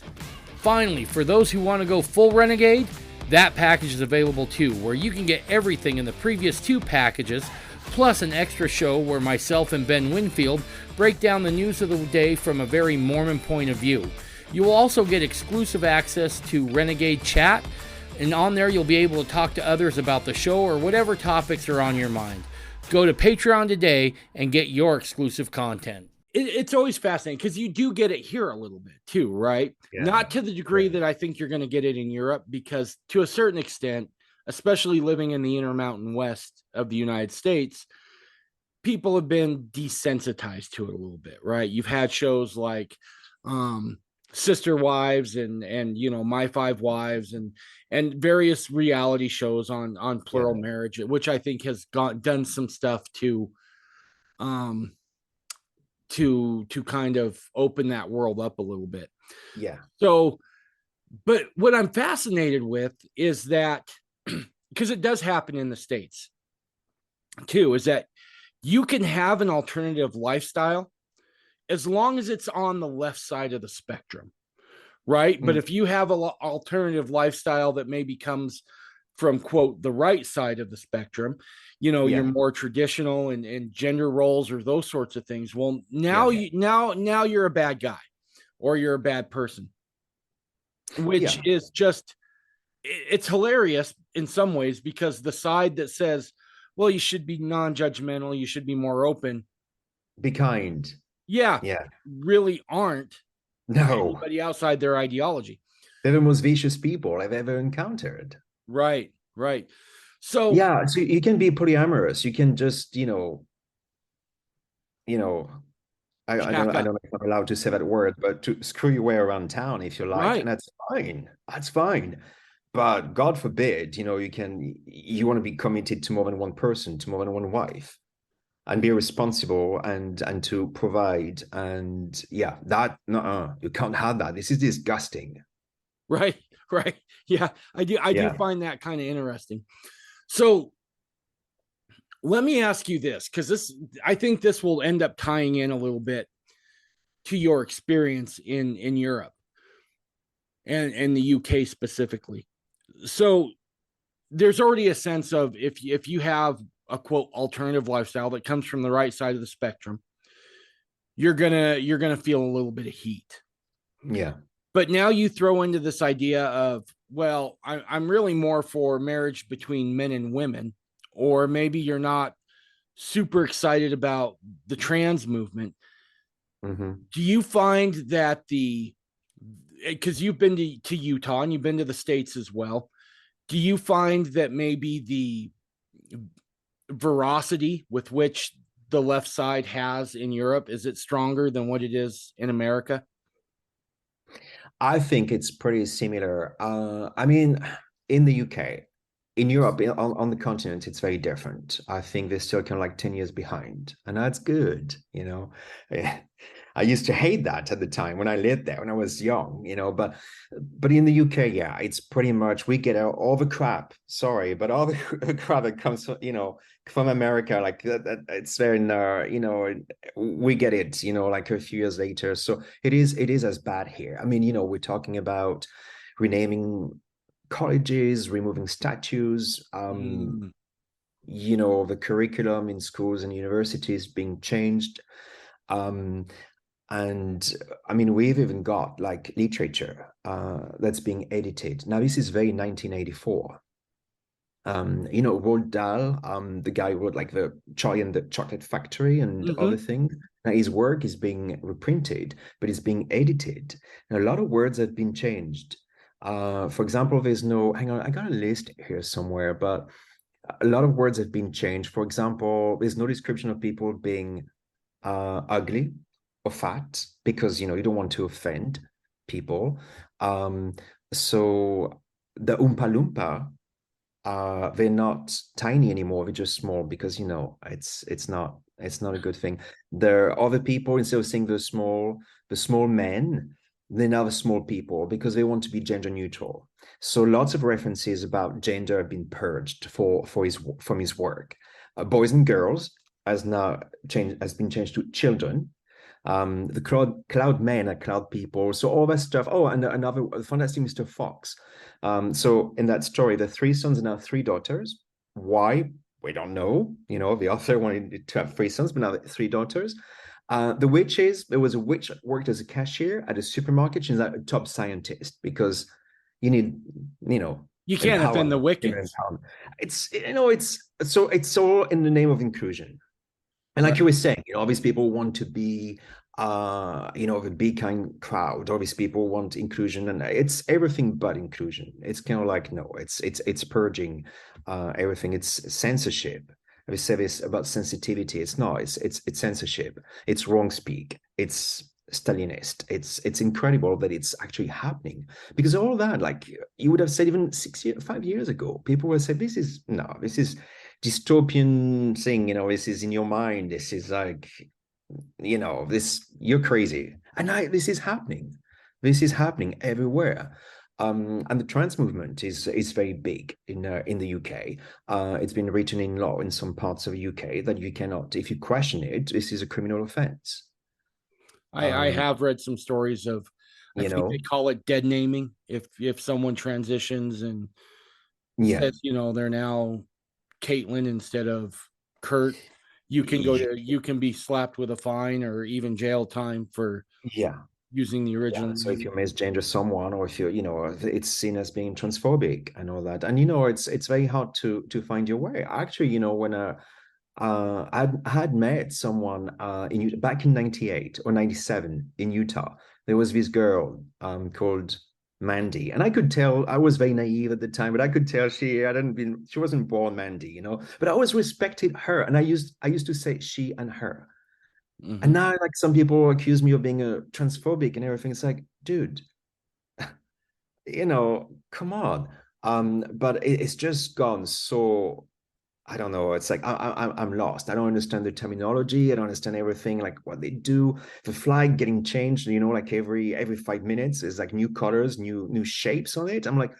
Finally, for those who want to go full Renegade, that package is available too, where you can get everything in the previous 2 packages, plus an extra show where myself and Ben Winfield break down the news of the day from a very Mormon point of view. You will also get exclusive access to Renegade Chat, and on there you'll be able to talk to others about the show or whatever topics are on your mind. Go to Patreon today and get your exclusive content. It's always fascinating because you do get it here a little bit too, right? Yeah. Not to the degree that I think you're going to get it in Europe, because to a certain extent, especially living in the Intermountain West of the United States, people have been desensitized to it a little bit, right? You've had shows like Sister Wives and My Five Wives and various reality shows on Yeah. plural marriage, which I think has done some stuff um to kind of open that world up a little bit. Yeah. So, but what I'm fascinated with is that because it does happen in the States too, is that you can have an alternative lifestyle as long as it's on the left side of the spectrum, right? But Mm. if you have an alternative lifestyle that maybe comes from, quote, the right side of the spectrum, you're Yeah. more traditional and gender roles or those sorts of things. Well, now Yeah. now you're a bad guy or you're a bad person, which Yeah. is just, it's hilarious in some ways, because the side that says, well, you should be non-judgmental, you should be more open, Be kind. Yeah, Yeah. really aren't No. anybody outside their ideology. They're the most vicious people I've ever encountered. Right, right. So, Yeah, so you can be polyamorous. You can just, shack I up. don't know if I'm allowed to say that word, but to screw your way around town if you like, and Right. that's fine. That's fine. But God forbid, you want to be committed to more than one person, to more than one wife, and be responsible and to provide. And yeah, that no, you can't have that. This is disgusting. Right, right. Yeah, I do Yeah. find that kind of interesting. So, let me ask you this, because I think this will end up tying in a little bit to your experience in Europe and the UK specifically. So there's already a sense of, if you have a quote alternative lifestyle that comes from the right side of the spectrum, you're gonna feel a little bit of heat. Yeah. But now you throw into this idea of, well, I'm really more for marriage between men and women, or maybe you're not super excited about the trans movement. Hmm. Do you find that because you've been to Utah and you've been to the States as well, do you find that maybe the veracity with which the left side has in Europe, is it stronger than what it is in America? I think it's pretty similar. I mean, in the UK, in Europe, on the continent, it's very different. I think they're still kind of like 10 years behind, and that's good. I used to hate that at the time when I lived there when I was young. But in the UK, yeah, it's pretty much we get all the crap. Sorry, but all the crap that comes from America, like it's very we get it, like a few years later. So it is as bad here. I mean, we're talking about renaming colleges, removing statues, Mm. the curriculum in schools and universities being changed. And I mean, we've even got like literature that's being edited. Now, this is very 1984. Roald Dahl, the guy who wrote like the Charlie and the Chocolate Factory and other Mm-hmm. things. Now his work is being reprinted, but it's being edited. And a lot of words have been changed. For example, hang on, I got a list here somewhere, but a lot of words have been changed. For example, there's no description of people being ugly or fat because, you don't want to offend people. So the Oompa Loompa, they're not tiny anymore, they're just small because it's not a good thing. There are other people, instead of saying the small men, they're now the small people because they want to be gender neutral. So lots of references about gender have been purged from his work. Boys and girls has been changed to children. The cloud men are cloud people. So all that stuff. Oh, and another fantastic Mr. Fox. So in that story, the three sons and now three daughters. Why? We don't know. The author wanted to have three sons, but now three daughters. The witches, there was a witch that worked as a cashier at a supermarket. She's a top scientist because you need, You can't offend the empowerment. wickets. It's all in the name of inclusion. And like Right. you were saying, all these people want to be, the be kind crowd. All these people want inclusion, and it's everything but inclusion. It's kind of like no, it's purging everything. It's censorship. We say this about sensitivity. It's not. It's censorship. It's wrong speak. It's Stalinist. It's incredible that it's actually happening because all that, like you would have said even 5 years ago, people would say this is dystopian thing, this is in your mind, this is like, this, you're crazy. And this is happening everywhere. And the trans movement is very big in the UK. It's been written in law in some parts of the UK that you cannot, if you question it, this is a criminal offense. I have read some stories of, I You think they know, call it dead naming, if someone transitions and yeah, says, they're now Caitlin instead of Kurt, you can be slapped with a fine or even jail time for yeah. using the Yeah, original so if name. you misgender someone, or if it's seen as being transphobic and all that, and it's very hard to find your way. Actually, when I had met someone back in 98 or 97 in Utah. There was this girl called Mandy, and I could tell I was very naive at the time, but I could tell she wasn't born Mandy, you know. But I always respected her, and I used to say she and her. And Hmm. now, like, some people accuse me of being a transphobic and everything. It's like, dude, come on. But it's just gone so. I don't know. It's like I'm lost. I don't understand the terminology. I don't understand everything, like what they do. The flag getting changed, like every 5 minutes is like new colors, new shapes on it. I'm like,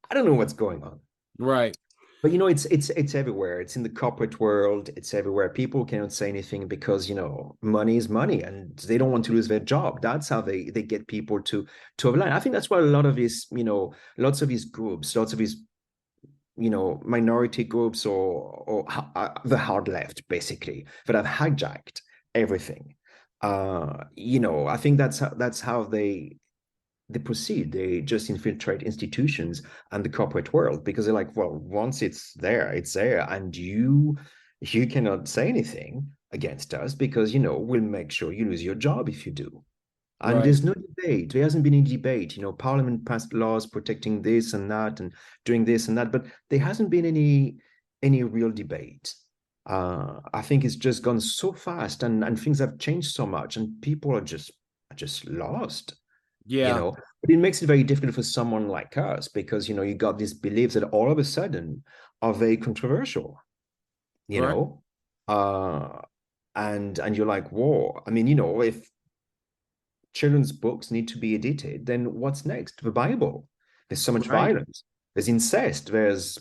I don't know what's going on. Right. But it's everywhere. It's in the corporate world. It's everywhere. People cannot say anything because money is money, and they don't want to lose their job. That's how they get people to align. I think that's why a lot of these, lots of these groups, lots of these minority groups or the hard left, basically, that have hijacked everything. I think that's how they proceed. They just infiltrate institutions and the corporate world because they're like, well, once it's there, and you cannot say anything against us because we'll make sure you lose your job if you do. And Right. there's no debate. There hasn't been any debate. Parliament passed laws protecting this and that and doing this and that, but there hasn't been any real debate. I think it's just gone so fast, and things have changed so much, and people are just lost. Yeah. But it makes it very difficult for someone like us because you got these beliefs that all of a sudden are very controversial. You Right. know, uh, and you're like, whoa. I mean, if children's books need to be edited, then what's next? The Bible. There's so much Right. violence. There's incest. There's,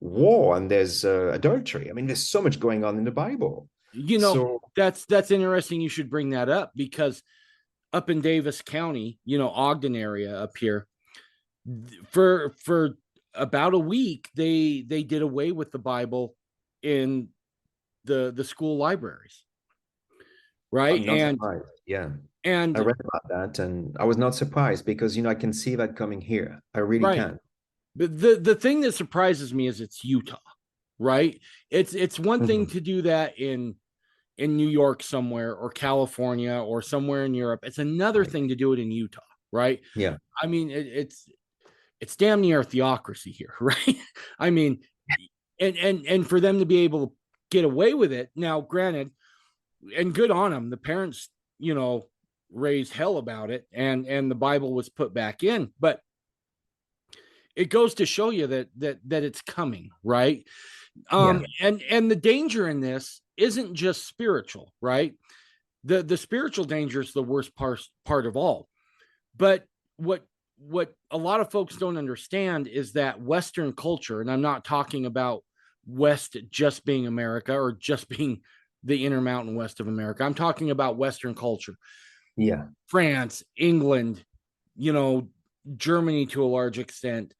war, and there's adultery. I mean, there's so much going on in the Bible. You know, So, that's interesting. You should bring that up because up in Davis County, Ogden area up here, for about a week, they did away with the Bible in the school libraries, right? I'm not And surprised. Yeah. I and read about that and I was not surprised because, I can see that coming here. I really right. can. But the thing that surprises me is it's Utah, right? It's one thing Mhm. to do that in New York somewhere or California or somewhere in Europe. It's another Right. thing to do it in Utah, right? Yeah. I mean, it's damn near a theocracy here, right? I mean, and for them to be able to get away with it now, granted, and good on them. The parents, raised hell about it, and the Bible was put back in, but it goes to show you that it's coming, right? Yeah. And the danger in this isn't just spiritual, right? The spiritual danger is the worst part of all. But what a lot of folks don't understand is that Western culture, and I'm not talking about West just being America or just being the Intermountain West of America. I'm talking about Western culture. Yeah. France, England, you know, Germany to a large extent.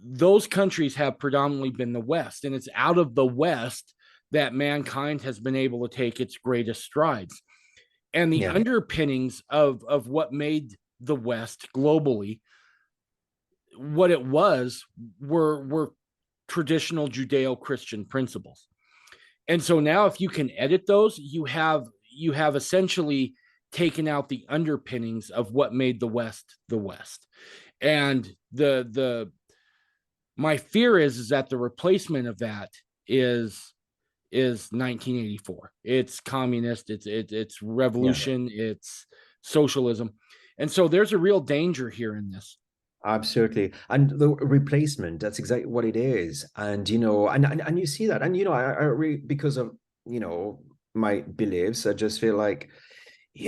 Those countries have predominantly been the West, and it's out of the West that mankind has been able to take its greatest strides. And the Yeah. underpinnings of what made the West globally what it was were traditional Judeo-Christian principles. And so now if you can edit those, you have essentially taken out the underpinnings of what made the West the West. And the my fear is that the replacement of that is 1984. It's communist, it's Yeah. revolution, it's socialism. And so there's a real danger here in this. Absolutely. And the replacement, that's exactly what it is. And, and you see that. And, because of, my beliefs, I just feel like,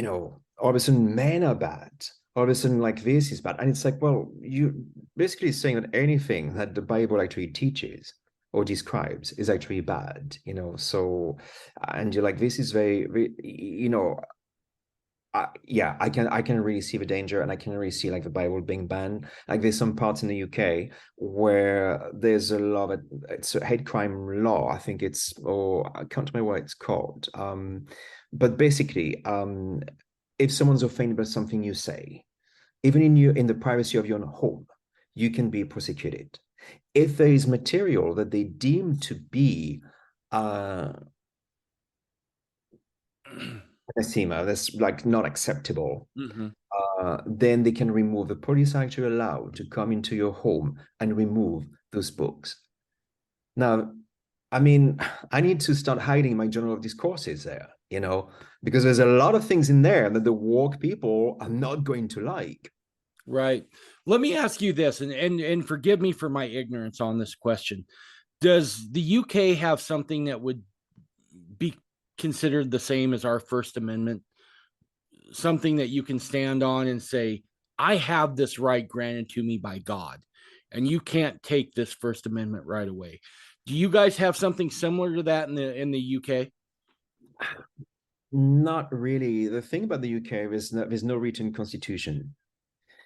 all of a sudden men are bad. All of a sudden, like, this is bad. And it's like, well, you basically saying that anything that the Bible actually teaches or describes is actually bad, So, and you're like, this is very, yeah, I can really see the danger, and I can really see like the Bible being banned. Like there's some parts in the UK where there's a lot of it's a hate crime law. I think it's, or I can't remember what it's called. But basically, if someone's offended by something you say, even in the privacy of your own home, you can be prosecuted. If there is material that they deem to be anathema, that's like not acceptable, Hmm. then they can remove, the police are actually allowed to come into your home and remove those books. Now, I mean, I need to start hiding my journal of discourses there, because there's a lot of things in there that the woke people are not going to like. Right. Let me ask you this, and forgive me for my ignorance on this question. Does the UK have something that would be considered the same as our First Amendment? Something that you can stand on and say, I have this right granted to me by God, and you can't take this First Amendment right away. Do you guys have something similar to that in the UK? Not really. The thing about the UK is there's no written constitution.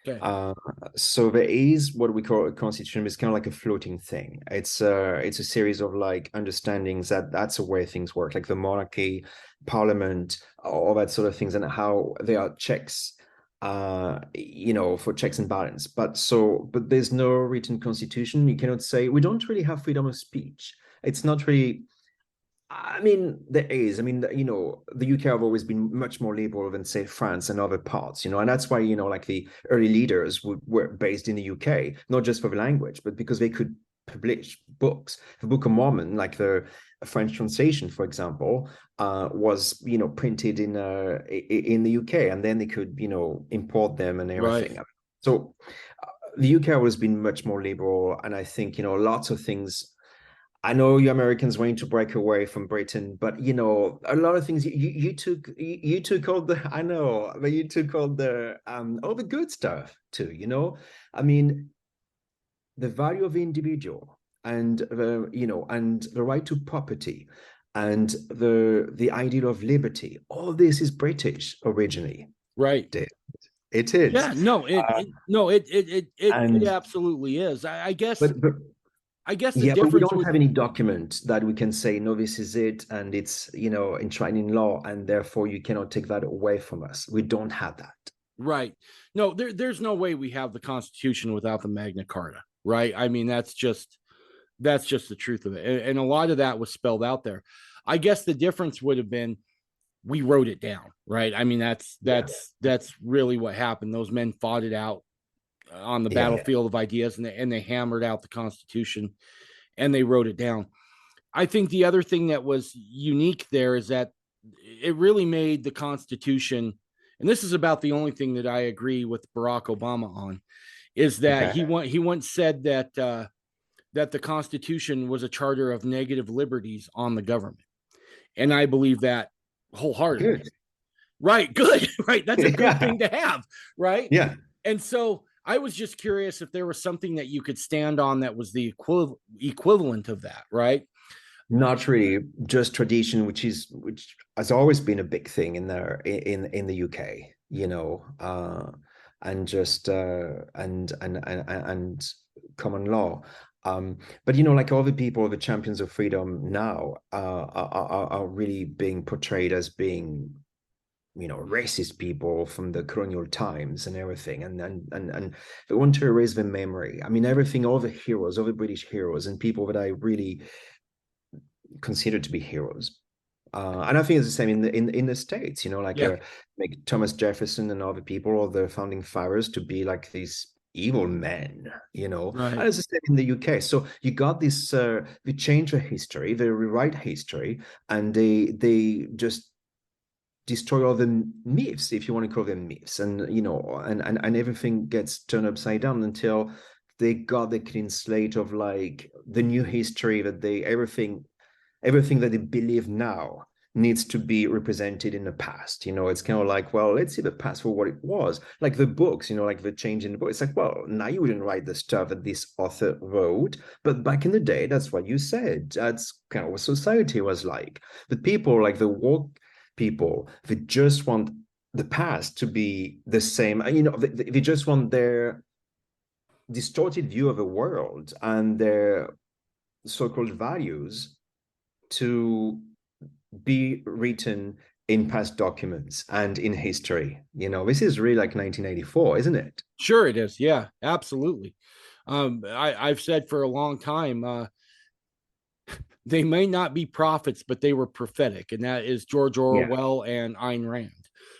Okay. So there is what we call a constitution. It's kind of like a floating thing. It's a series of like understandings that's the way things work, like the monarchy, parliament, all that sort of things, and how there are checks, for checks and balance. But there's no written constitution. You cannot say we don't really have freedom of speech. It's not really. I mean, there is. I mean, the UK have always been much more liberal than, say, France and other parts, and that's why, like the early leaders were based in the UK, not just for the language, but because they could publish books. The Book of Mormon, like the French translation, for example, was, printed in the UK, and then they could, import them and Right. everything. So the UK has been much more liberal, and I think, lots of things. I know you Americans wanting to break away from Britain, but a lot of things you took all the, I know, but you took all the good stuff too. I mean, the value of the individual and the right to property and the ideal of liberty. All this is British originally. Right. It is. Yeah. No. Uh, It and absolutely is. I guess. but I guess the Yeah, but we difference don't would. have any document that we can say, no, this is it, and it's, enshrined in law, and therefore you cannot take that away from us. We don't have that. Right. No, there's no way we have the Constitution without the Magna Carta. Right. I mean, that's just the truth of it. And a lot of that was spelled out there. I guess the difference would have been we wrote it down, right? I mean, that's Yeah, that's really what happened. Those men fought it out on the yeah, battlefield of ideas, and they hammered out the Constitution and they wrote it down. I think the other thing that was unique there is that it really made the Constitution, and this is about the only thing that I agree with Barack Obama on, is that okay, he once said that the Constitution was a charter of negative liberties on the government. And I believe that wholeheartedly. good. Right, good. Right. That's a good Yeah, thing to have. Right. yeah. And so I was just curious if there was something that you could stand on that was the equivalent of that. Right. Not really, just tradition, which has always been a big thing in the UK, and just and common law. But like all the people, the champions of freedom now are really being portrayed as being, racist people from the colonial times and everything, and they want to erase the memory. I mean, everything, all the heroes, all the British heroes, and people that I really considered to be heroes. And I think it's the same in the States, Yeah. like Thomas Jefferson and other people, or the founding fathers, to be like these evil men, and Right. it's the same in the UK. So you got this, they change the history, they rewrite history, and they just destroy all the myths, if you want to call them myths, and and everything gets turned upside down until they got the clean slate of like the new history that everything that they believe now needs to be represented in the past. It's kind of like, well, let's see the past for what it was. Like the books, like the change in the book. It's like, well, now you wouldn't write the stuff that this author wrote, but back in the day, that's what you said. That's kind of what society was like. But people, like the woke people, they just want the past to be the same. They just want their distorted view of the world and their so-called values to be written in past documents and in history. This is really like 1984, isn't it? Sure it is. Yeah, absolutely. I've said for a long time, they may not be prophets, but they were prophetic, and that is George Orwell and Ayn Rand.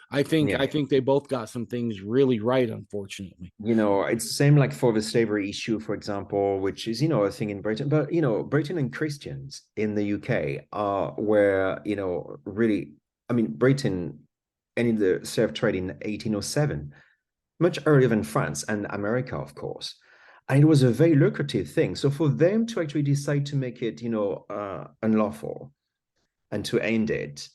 I think they both got some things really right, unfortunately. It's the same like for the slavery issue, for example, which is, a thing in Britain. But, Britain and Christians in the UK were, really, I mean, Britain ended the slave trade in 1807, much earlier than France and America, of course. And it was a very lucrative thing. So for them to actually decide to make it, unlawful and to end it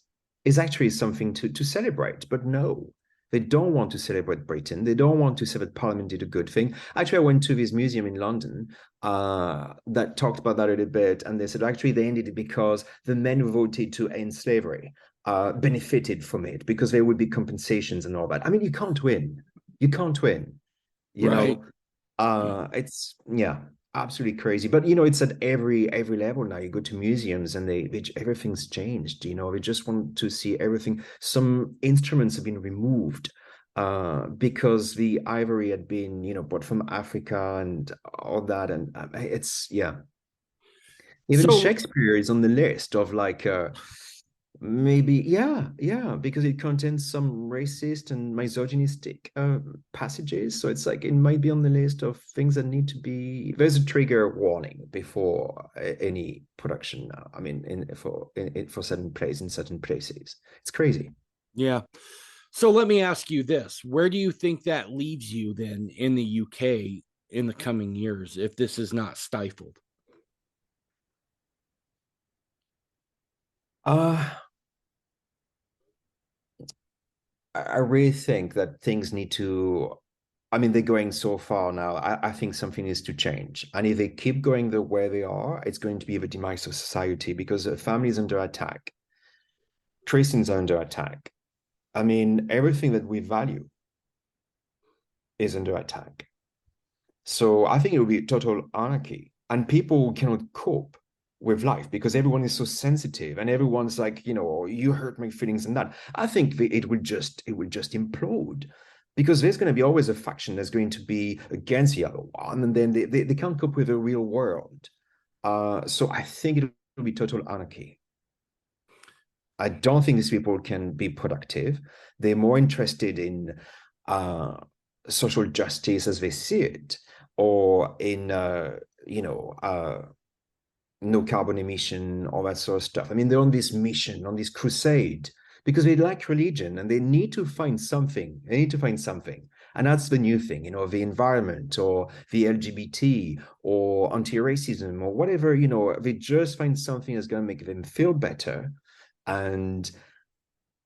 is actually something to celebrate. But no, they don't want to celebrate Britain. They don't want to say that Parliament did a good thing. Actually, I went to this museum in London that talked about that a little bit. And they said, actually, they ended it because the men who voted to end slavery benefited from it because there would be compensations and all that. I mean, you can't win. You can't win. You know, it's absolutely crazy. But it's at every level now. You go to museums and everything's changed. They just want to see everything. Some instruments have been removed because the ivory had been brought from Africa and all that. And it's even Shakespeare is on the list of like maybe because it contains some racist and misogynistic passages, so it's like it might be on the list of things that need to be. There's a trigger warning before any production now. I mean, for certain plays in certain places. It's crazy. So let me ask you this: where do you think that leaves you then in the UK in the coming years if this is not stifled? I really think that things need to, I mean, they're going so far now. I think something needs to change. And if they keep going the way they are, it's going to be the demise of society because the family is under attack. Christians are under attack. I mean, everything that we value is under attack. So I think it will be total anarchy. And people cannot cope with life because everyone is so sensitive and everyone's like, you hurt my feelings and that. I think it will just implode because there's going to be always a faction that's going to be against the other one, and then they can't cope with the real world. So I think it will be total anarchy. I don't think these people can be productive. They're more interested in social justice as they see it, or in no carbon emission, all that sort of stuff. I mean, they're on this mission, on this crusade, because they like religion and they need to find something. They need to find something. And that's the new thing, the environment or the LGBT or anti-racism or whatever, they just find something that's going to make them feel better. And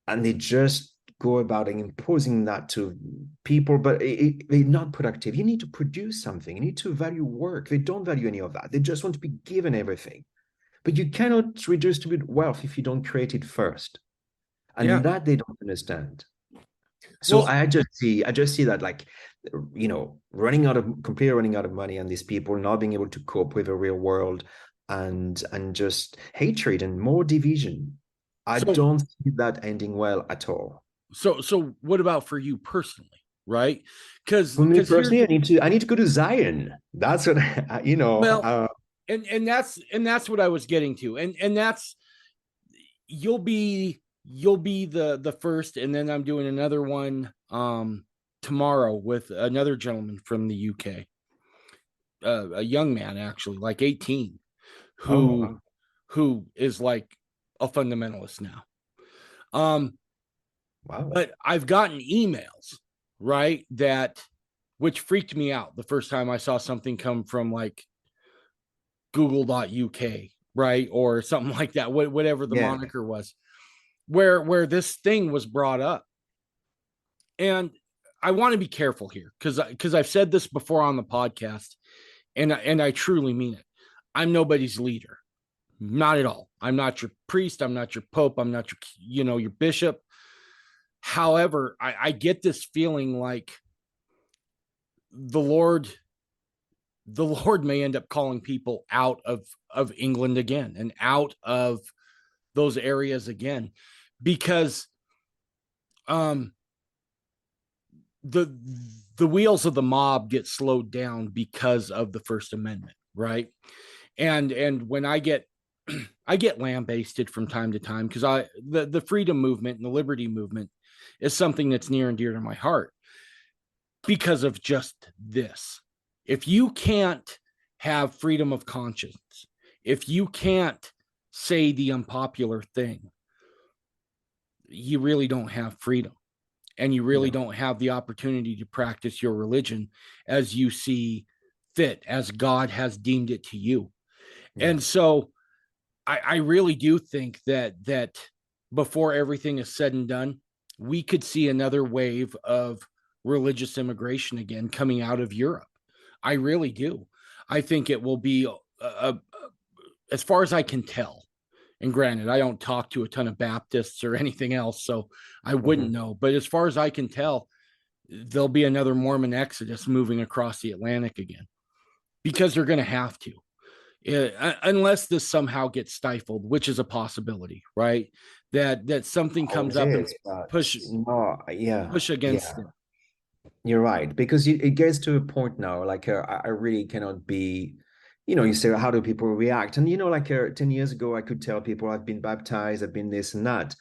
they just go about imposing that to people, but they're not productive. You need to produce something. You need to value work. They don't value any of that. They just want to be given everything. But you cannot redistribute wealth if you don't create it first. And that they don't understand. So I just see that, like, completely running out of money, and these people not being able to cope with the real world, and just hatred and more division. I don't see that ending well at all. So what about for you personally, right? Because for me personally, I need to go to Zion. That's what and that's what I was getting to, and that's you'll be the first, and then I'm doing another one tomorrow with another gentleman from the UK, a young man actually, like 18, who is like a fundamentalist now. Wow. But I've gotten emails, right, which freaked me out the first time I saw something come from like google.uk, right, or something like that, whatever the moniker was, where this thing was brought up. And I want to be careful here because I've said this before on the podcast, and I truly mean it. I'm nobody's leader, not at all. I'm not your priest. I'm not your pope. I'm not your your bishop. However, I get this feeling like the Lord may end up calling people out of England again and out of those areas again, because the wheels of the mob get slowed down because of the First Amendment, right? And when I get I get lambasted from time to time because the freedom movement and the liberty movement is something that's near and dear to my heart because of just this. If you can't have freedom of conscience, if you can't say the unpopular thing, you really don't have freedom, and you really No. don't have the opportunity to practice your religion as you see fit, as God has deemed it to you. Yeah. And so I really do think that before everything is said and done, we could see another wave of religious immigration again coming out of Europe. I really do. I think it will be, as far as I can tell, and granted, I don't talk to a ton of Baptists or anything else, so I wouldn't know. But as far as I can tell, there'll be another Mormon exodus moving across the Atlantic again because they're going to have to. Unless this somehow gets stifled, which is a possibility, right? That something Oh, comes it up and is, but push no, yeah, push against yeah. it. You're right, because it gets to a point now, like I really cannot be, you say, how do people react? And 10 years ago, I could tell people I've been baptized, I've been this and that.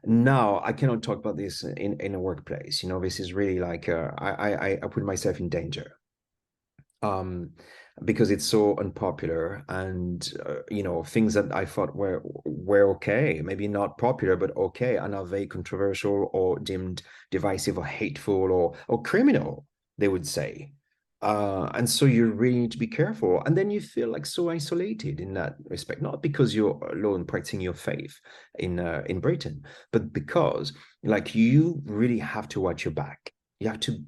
Now I cannot talk about this in a workplace. This is really like I put myself in danger. Um, because it's so unpopular, and things that I thought were okay, maybe not popular, but okay, are now very controversial or deemed divisive or hateful or criminal, they would say. And so you really need to be careful. And then you feel like so isolated in that respect, not because you're alone practicing your faith in Britain, but because like you really have to watch your back. You have to,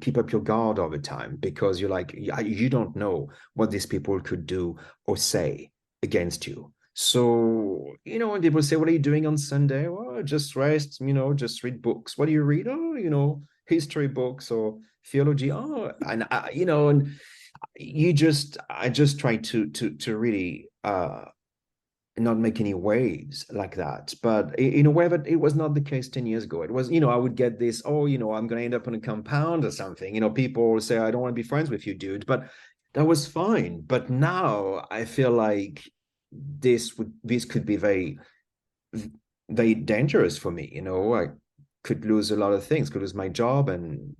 keep up your guard all the time, because you're like, you don't know what these people could do or say against you. So, when people say, what are you doing on Sunday? Well, just rest, just read books. What do you read? Oh, history books or theology. Oh, and and I just try to really not make any waves like that. But in a way that it was not the case 10 years ago. It was, I would get this, oh, I'm going to end up on a compound or something. People say, I don't want to be friends with you, dude. But that was fine. But now I feel like this could be very, very dangerous for me. I could lose a lot of things, could lose my job, and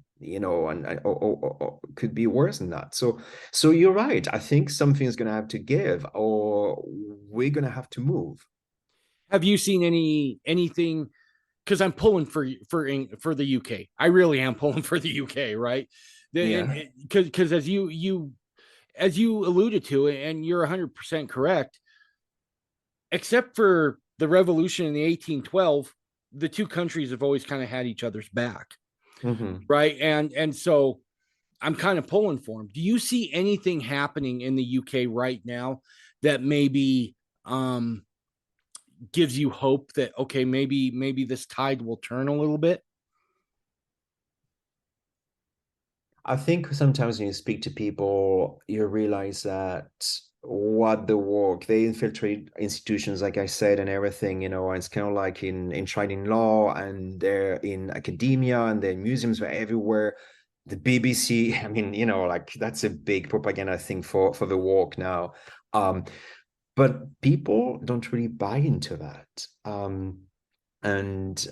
or could be worse than that. So you're right. I think something's going to have to give, or we're going to have to move. Have you seen anything? Because I'm pulling for the UK. I really am pulling for the UK, right? Yeah. Because as you alluded to, and you're 100% correct, except for the revolution in the 1812, the two countries have always kind of had each other's back, Mm-hmm. right? And so I'm kind of pulling for them. Do you see anything happening in the UK right now that maybe gives you hope that okay, maybe this tide will turn a little bit? I think sometimes when you speak to people, you realize that what the work, they infiltrate institutions, like I said, and everything, it's kind of like enshrined in law, and they're in academia, and they're in museums, they're everywhere. The BBC, I mean, like that's a big propaganda thing for the walk now. But people don't really buy into that. And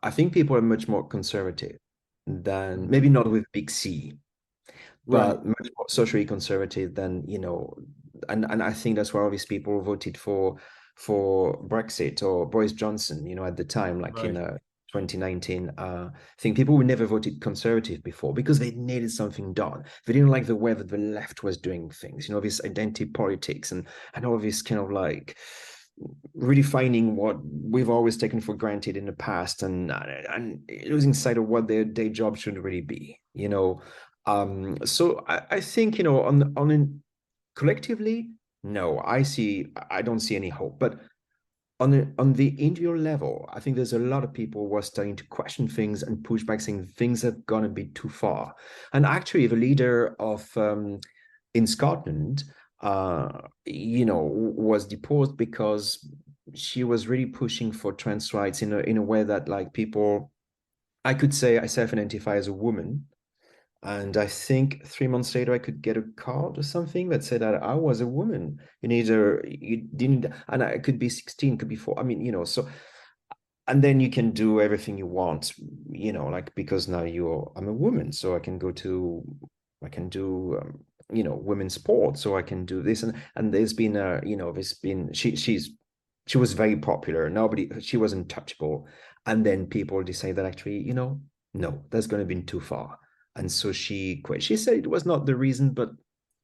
I think people are much more conservative than, maybe not with big C, Right, but much more socially conservative than, and I think that's why all these people voted for Brexit or Boris Johnson, at the time, like in right. 2019. I think people who never voted conservative before because they needed something done. They didn't like the way that the left was doing things, this identity politics and all this kind of like redefining what we've always taken for granted in the past, and losing sight of what their day job should really be. So I think on collectively, no, I don't see any hope. But on the individual level, I think there's a lot of people who are starting to question things and push back, saying things have gone a bit too far. And actually, the leader of in Scotland, was deposed because she was really pushing for trans rights in a way that, like, people, I could say I self-identify as a woman, And I think 3 months later, I could get a card or something that said that I was a woman. You didn't, and I could be 16, could be four. I mean, so, and then you can do everything you want, like, because now I'm a woman, so I can do, women's sports, so I can do this. And there's been, she was very popular. She was untouchable. And then people decide that actually, no, that's going to be too far. And so she quit. She said it was not the reason, but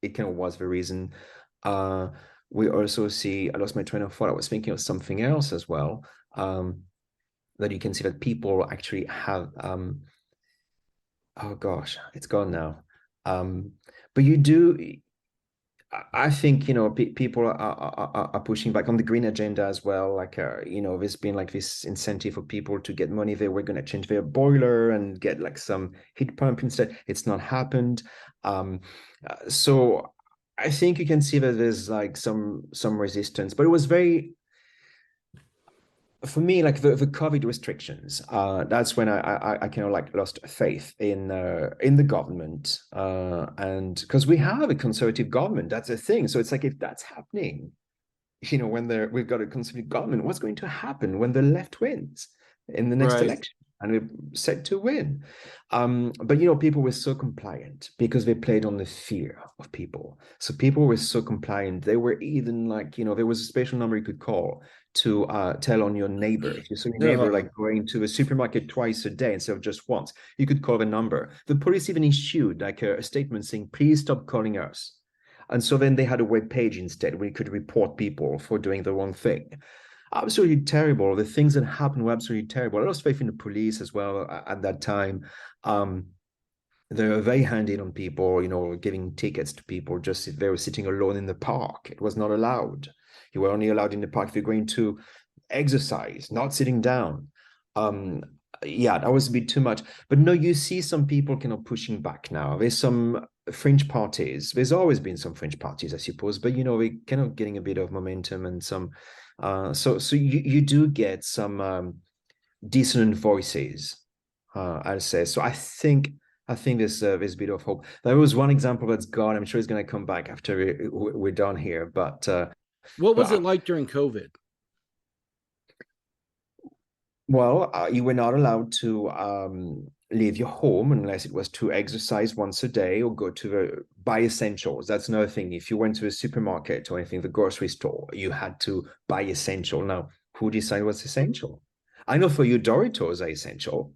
it kind of was the reason. Uh, we also see, I lost my train of thought. I was thinking of something else as well. That you can see that people actually have, oh gosh, it's gone now. But you do, I think, people are pushing back on the green agenda as well. Like, there's been like this incentive for people to get money. They were going to change their boiler and get like some heat pump instead. It's not happened. So I think you can see that there's like some resistance, but it was very, for me, like the COVID restrictions, that's when I kind of like lost faith in the government, and because we have a conservative government, that's a thing. So it's like, if that's happening, when we've got a conservative government, what's going to happen when the left wins in the next Right. election? And we're set to win. But people were so compliant because they played on the fear of people. So people were so compliant. They were even like, there was a special number you could call to tell on your neighbor. If you saw your neighbor like going to a supermarket twice a day instead of just once, you could call the number. The police even issued like a statement saying, please stop calling us. And so then they had a web page instead where you could report people for doing the wrong thing. Absolutely terrible. The things that happened were absolutely terrible. I lost faith in the police as well at that time. They were very handy on people, giving tickets to people just if they were sitting alone in the park. It was not allowed. You were only allowed in the park if you're going to exercise, not sitting down. Yeah, that was a bit too much. But no, you see some people kind of pushing back now. There's some fringe parties. There's always been some fringe parties, I suppose, but we're kind of getting a bit of momentum and some. So you do get some dissonant voices, I'll say. So I think there's a bit of hope. There was one example that's gone. I'm sure it's going to come back after we're done here. But what was it like during COVID? Well, you were not allowed to leave your home unless it was to exercise once a day or go to buy essentials. That's another thing. If you went to a supermarket or anything, the grocery store, you had to buy essential. Now, who decided what's essential? I know for you, Doritos are essential,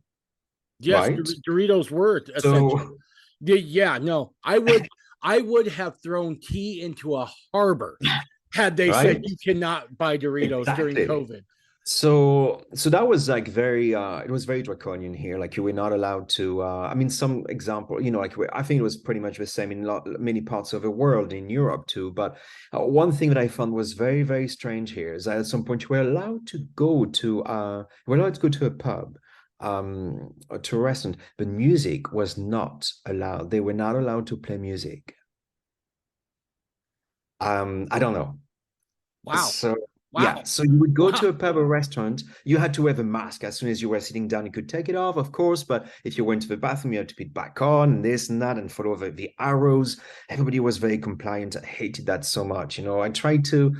Yes, right? Doritos were essential. So, Yeah, no, I would have thrown tea into a harbor had they said right? you cannot buy Doritos during Exactly. COVID. So that was like very it was very draconian here. Like you were not allowed to I mean, some example, like I think it was pretty much the same in many parts of the world, in Europe too. But one thing that I found was very, very strange here is that at some point you were allowed to go to a pub, or to a restaurant, but music was not allowed. They were not allowed to play music. I don't know. Wow. So yeah, Wow. so you would go Wow. to a pub or restaurant, you had to wear the mask as soon as you were sitting down. You could take it off, of course, but if you went to the bathroom, you had to put it back on and this and that and follow the arrows. Everybody was very compliant. I hated that so much. I always tried to,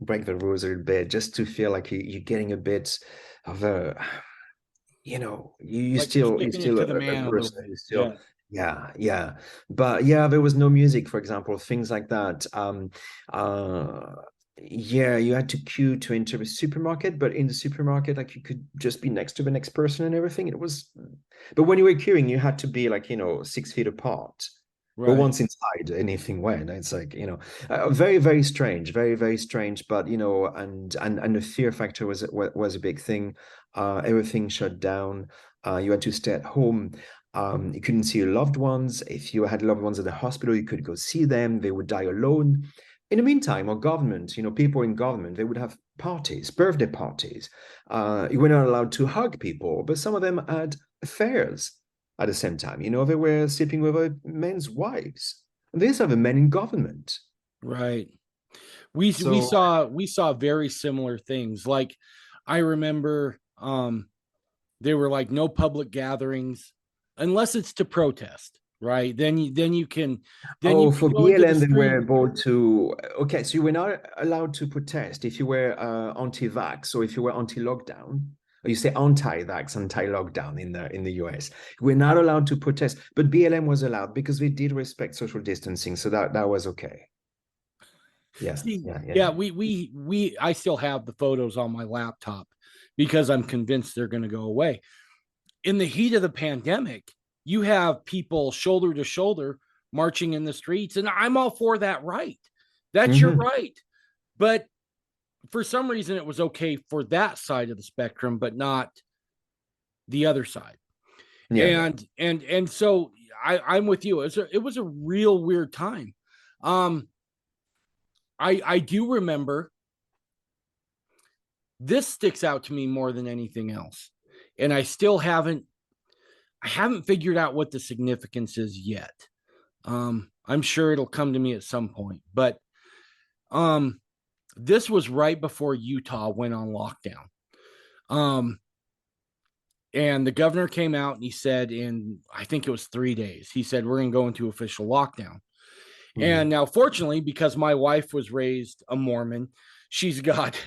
break the rules a little bit just to feel like you're getting a bit of a, you Like still sticking it to the a man a little person. bit. You Yeah. still, yeah. But yeah, there was no music, for example, things like that. Uh, yeah, you had to queue to enter a supermarket, but in the supermarket, like you could just be next to the next person and everything. But when you were queuing, you had to be like, 6 feet apart. But Right. once inside, anything went. It's like, very, very strange, very, very strange. But, and the fear factor was a big thing. Everything shut down. You had to stay at home. You couldn't see your loved ones. If you had loved ones at the hospital, you could go see them. They would die alone. In the meantime, our government, people in government, they would have parties, birthday parties. You were not allowed to hug people, but some of them had affairs at the same time. They were sleeping with other men's wives. These are the men in government. Right. We So, saw very similar things. Like I remember they were like no public gatherings. unless it's to protest, right? Then you can Oh, can for go into the BLM, they were street. able to. Okay, so you were not allowed to protest if you were anti-vax, or if you were anti-lockdown. Or you say anti-vax, anti-lockdown in the US. We're not allowed to protest, but BLM was allowed because they did respect social distancing, so that was okay. Yes, See, yeah, yeah, yeah. I still have the photos on my laptop because I'm convinced they're going to go away. In the heat of the pandemic, you have people shoulder to shoulder marching in the streets, and I'm all for that right. That's your Mm-hmm. right. But for some reason, it was okay for that side of the spectrum, but not the other side. Yeah, yeah. And so I'm with you. It was a real weird time. I do remember, this sticks out to me more than anything else, and I haven't figured out what the significance is yet. I'm sure it'll come to me at some point, but this was right before Utah went on lockdown. And the governor came out and he said, I think it was 3 days, he said, we're going to go into official lockdown. Mm-hmm. And now, fortunately, because my wife was raised a Mormon, she's got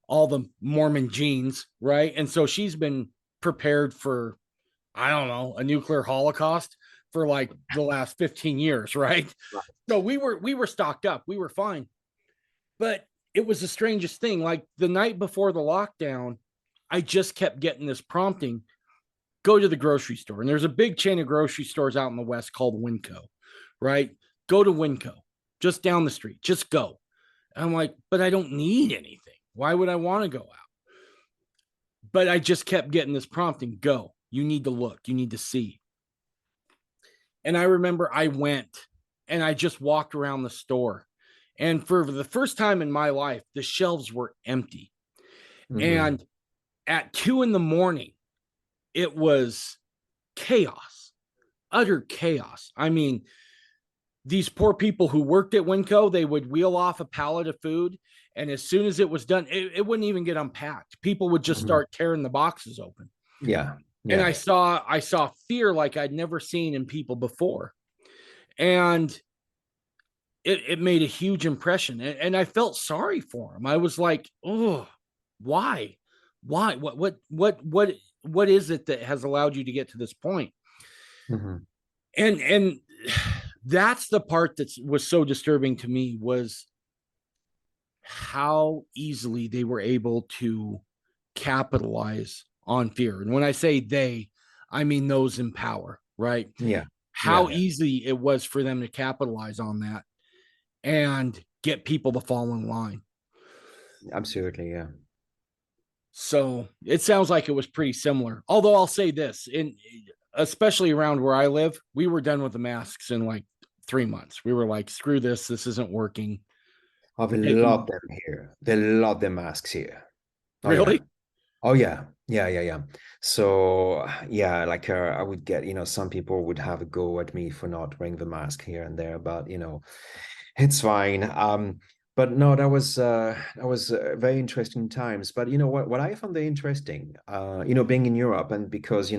all the Mormon genes, right? And so she's been prepared for, I don't know, a nuclear holocaust for like the last 15 years, right? So we were stocked up. We were fine. But it was the strangest thing. Like the night before the lockdown, I just kept getting this prompting, go to the grocery store. And there's a big chain of grocery stores out in the West called Winco, right? Go to Winco, just down the street, just go. And I'm like, but I don't need anything. Why would I want to go out? But I just kept getting this prompting, go. You need to look, you need to see. And I remember I went and I just walked around the store. And for the first time in my life, the shelves were empty. Mm-hmm. And at 2 a.m, it was chaos, utter chaos. I mean, these poor people who worked at Winco, they would wheel off a pallet of food. And as soon as it was done, it wouldn't even get unpacked. People would just start tearing the boxes open. Yeah, And yeah. I saw fear like I'd never seen in people before. And it made a huge impression. And I felt sorry for him. I was like, oh, why? What is it that has allowed you to get to this point? Mm-hmm. And that's the part that was so disturbing to me, was how easily they were able to capitalize on fear. And when I say they, I mean those in power, right? Yeah. How Yeah. easy it was for them to capitalize on that and get people to fall in line. Absolutely, yeah. So it sounds like it was pretty similar. Although I'll say this, especially around where I live, we were done with the masks in like 3 months. We were like, screw this. This isn't working. Oh, they love them here. They love the masks here. Oh, Really? yeah. Oh, yeah. Yeah. So, yeah, like I would get, some people would have a go at me for not wearing the mask here and there, but, it's fine. But no, that was very interesting times. But what I found very interesting, being in Europe, and because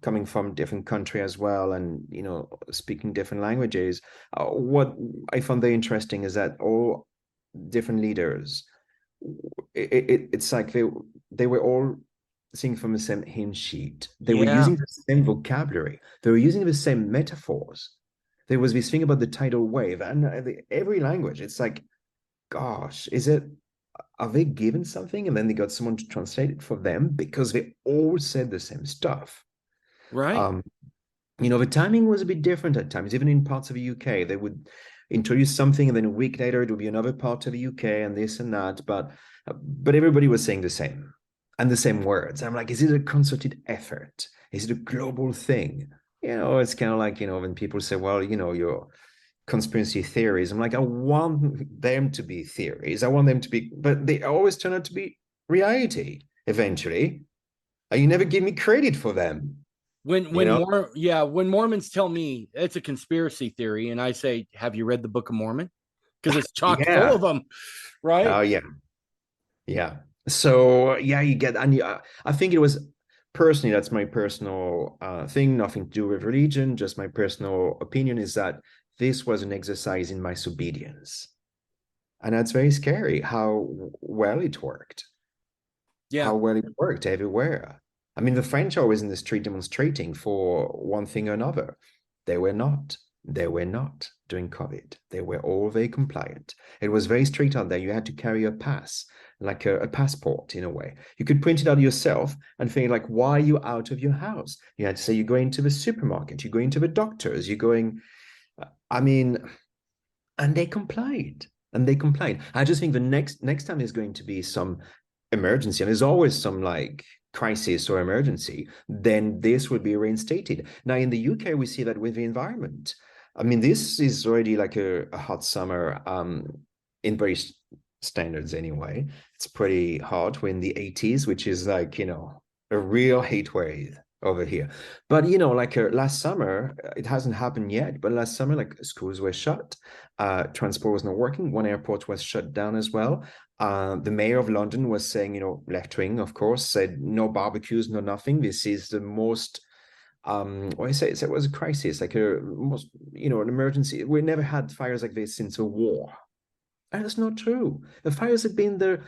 coming from different country as well, and speaking different languages, what I found very interesting is that all different leaders, it's like they were all singing from the same hymn sheet. They were using the same vocabulary. They were using the same metaphors. There was this thing about the tidal wave, and every language, it's like, gosh, are they given something and then they got someone to translate it for them, because they all said the same stuff, Right. The timing was a bit different at times. Even in parts of the UK, they would introduce something and then a week later it would be another part of the UK and this and that, but everybody was saying the same and the same words. I'm like, is it a concerted effort? Is it a global thing? It's kind of like, when people say, well, your conspiracy theories. I'm like, I want them to be theories. I want them to be, but they always turn out to be reality eventually. And you never give me credit for them. When Mormons tell me it's a conspiracy theory, and I say, have you read the Book of Mormon? Because it's chock full of them, right? Oh, yeah. So, yeah, you get, and I think it was personally, that's my personal thing, nothing to do with religion, just my personal opinion, is that this was an exercise in mass obedience. And that's very scary how well it worked. Yeah. How well it worked everywhere. I mean, the French are always in the street demonstrating for one thing or another. They were not. They were not during COVID. They were all very compliant. It was very strict out there. You had to carry a pass, like a passport in a way. You could print it out yourself and think like, why are you out of your house? You had to say you're going to the supermarket, you're going to the doctors, you're going, I mean, and they complied. And they complied. I just think the next time there's going to be some emergency, and there's always some like crisis or emergency, then this would be reinstated. Now in the UK, we see that with the environment. I mean, this is already like a hot summer in British standards anyway. It's pretty hot. We're in the 80s, which is like, you know, a real heat wave over here. But, you know, like last summer, it hasn't happened yet, but last summer, like schools were shut, transport was not working, one airport was shut down as well. The mayor of London was saying, you know, left wing, of course, said no barbecues, no nothing. This is the most, what I say, it was a crisis, like a most, you know, an emergency. We never had fires like this since a war. And that's not true. The fires have been there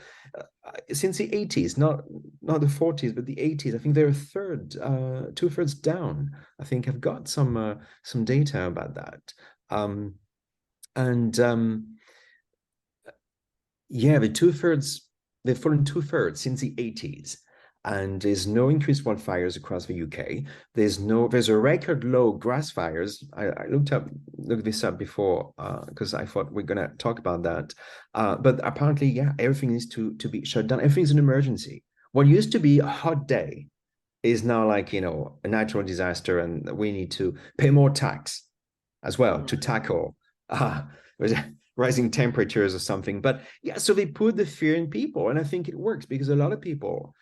since the 80s, not the 40s, but the 80s. I think they're two-thirds down. I think I've got some data about that. Yeah, they've fallen two-thirds since the 80s. And there's no increased wildfires across the UK. There's a record low grass fires. I looked this up before because I thought we're gonna talk about that. But apparently, yeah, everything needs to be shut down. Everything's an emergency. What used to be a hot day is now like, you know, a natural disaster, and we need to pay more tax as well to tackle rising temperatures or something. But yeah, so they put the fear in people, and I think it works because a lot of people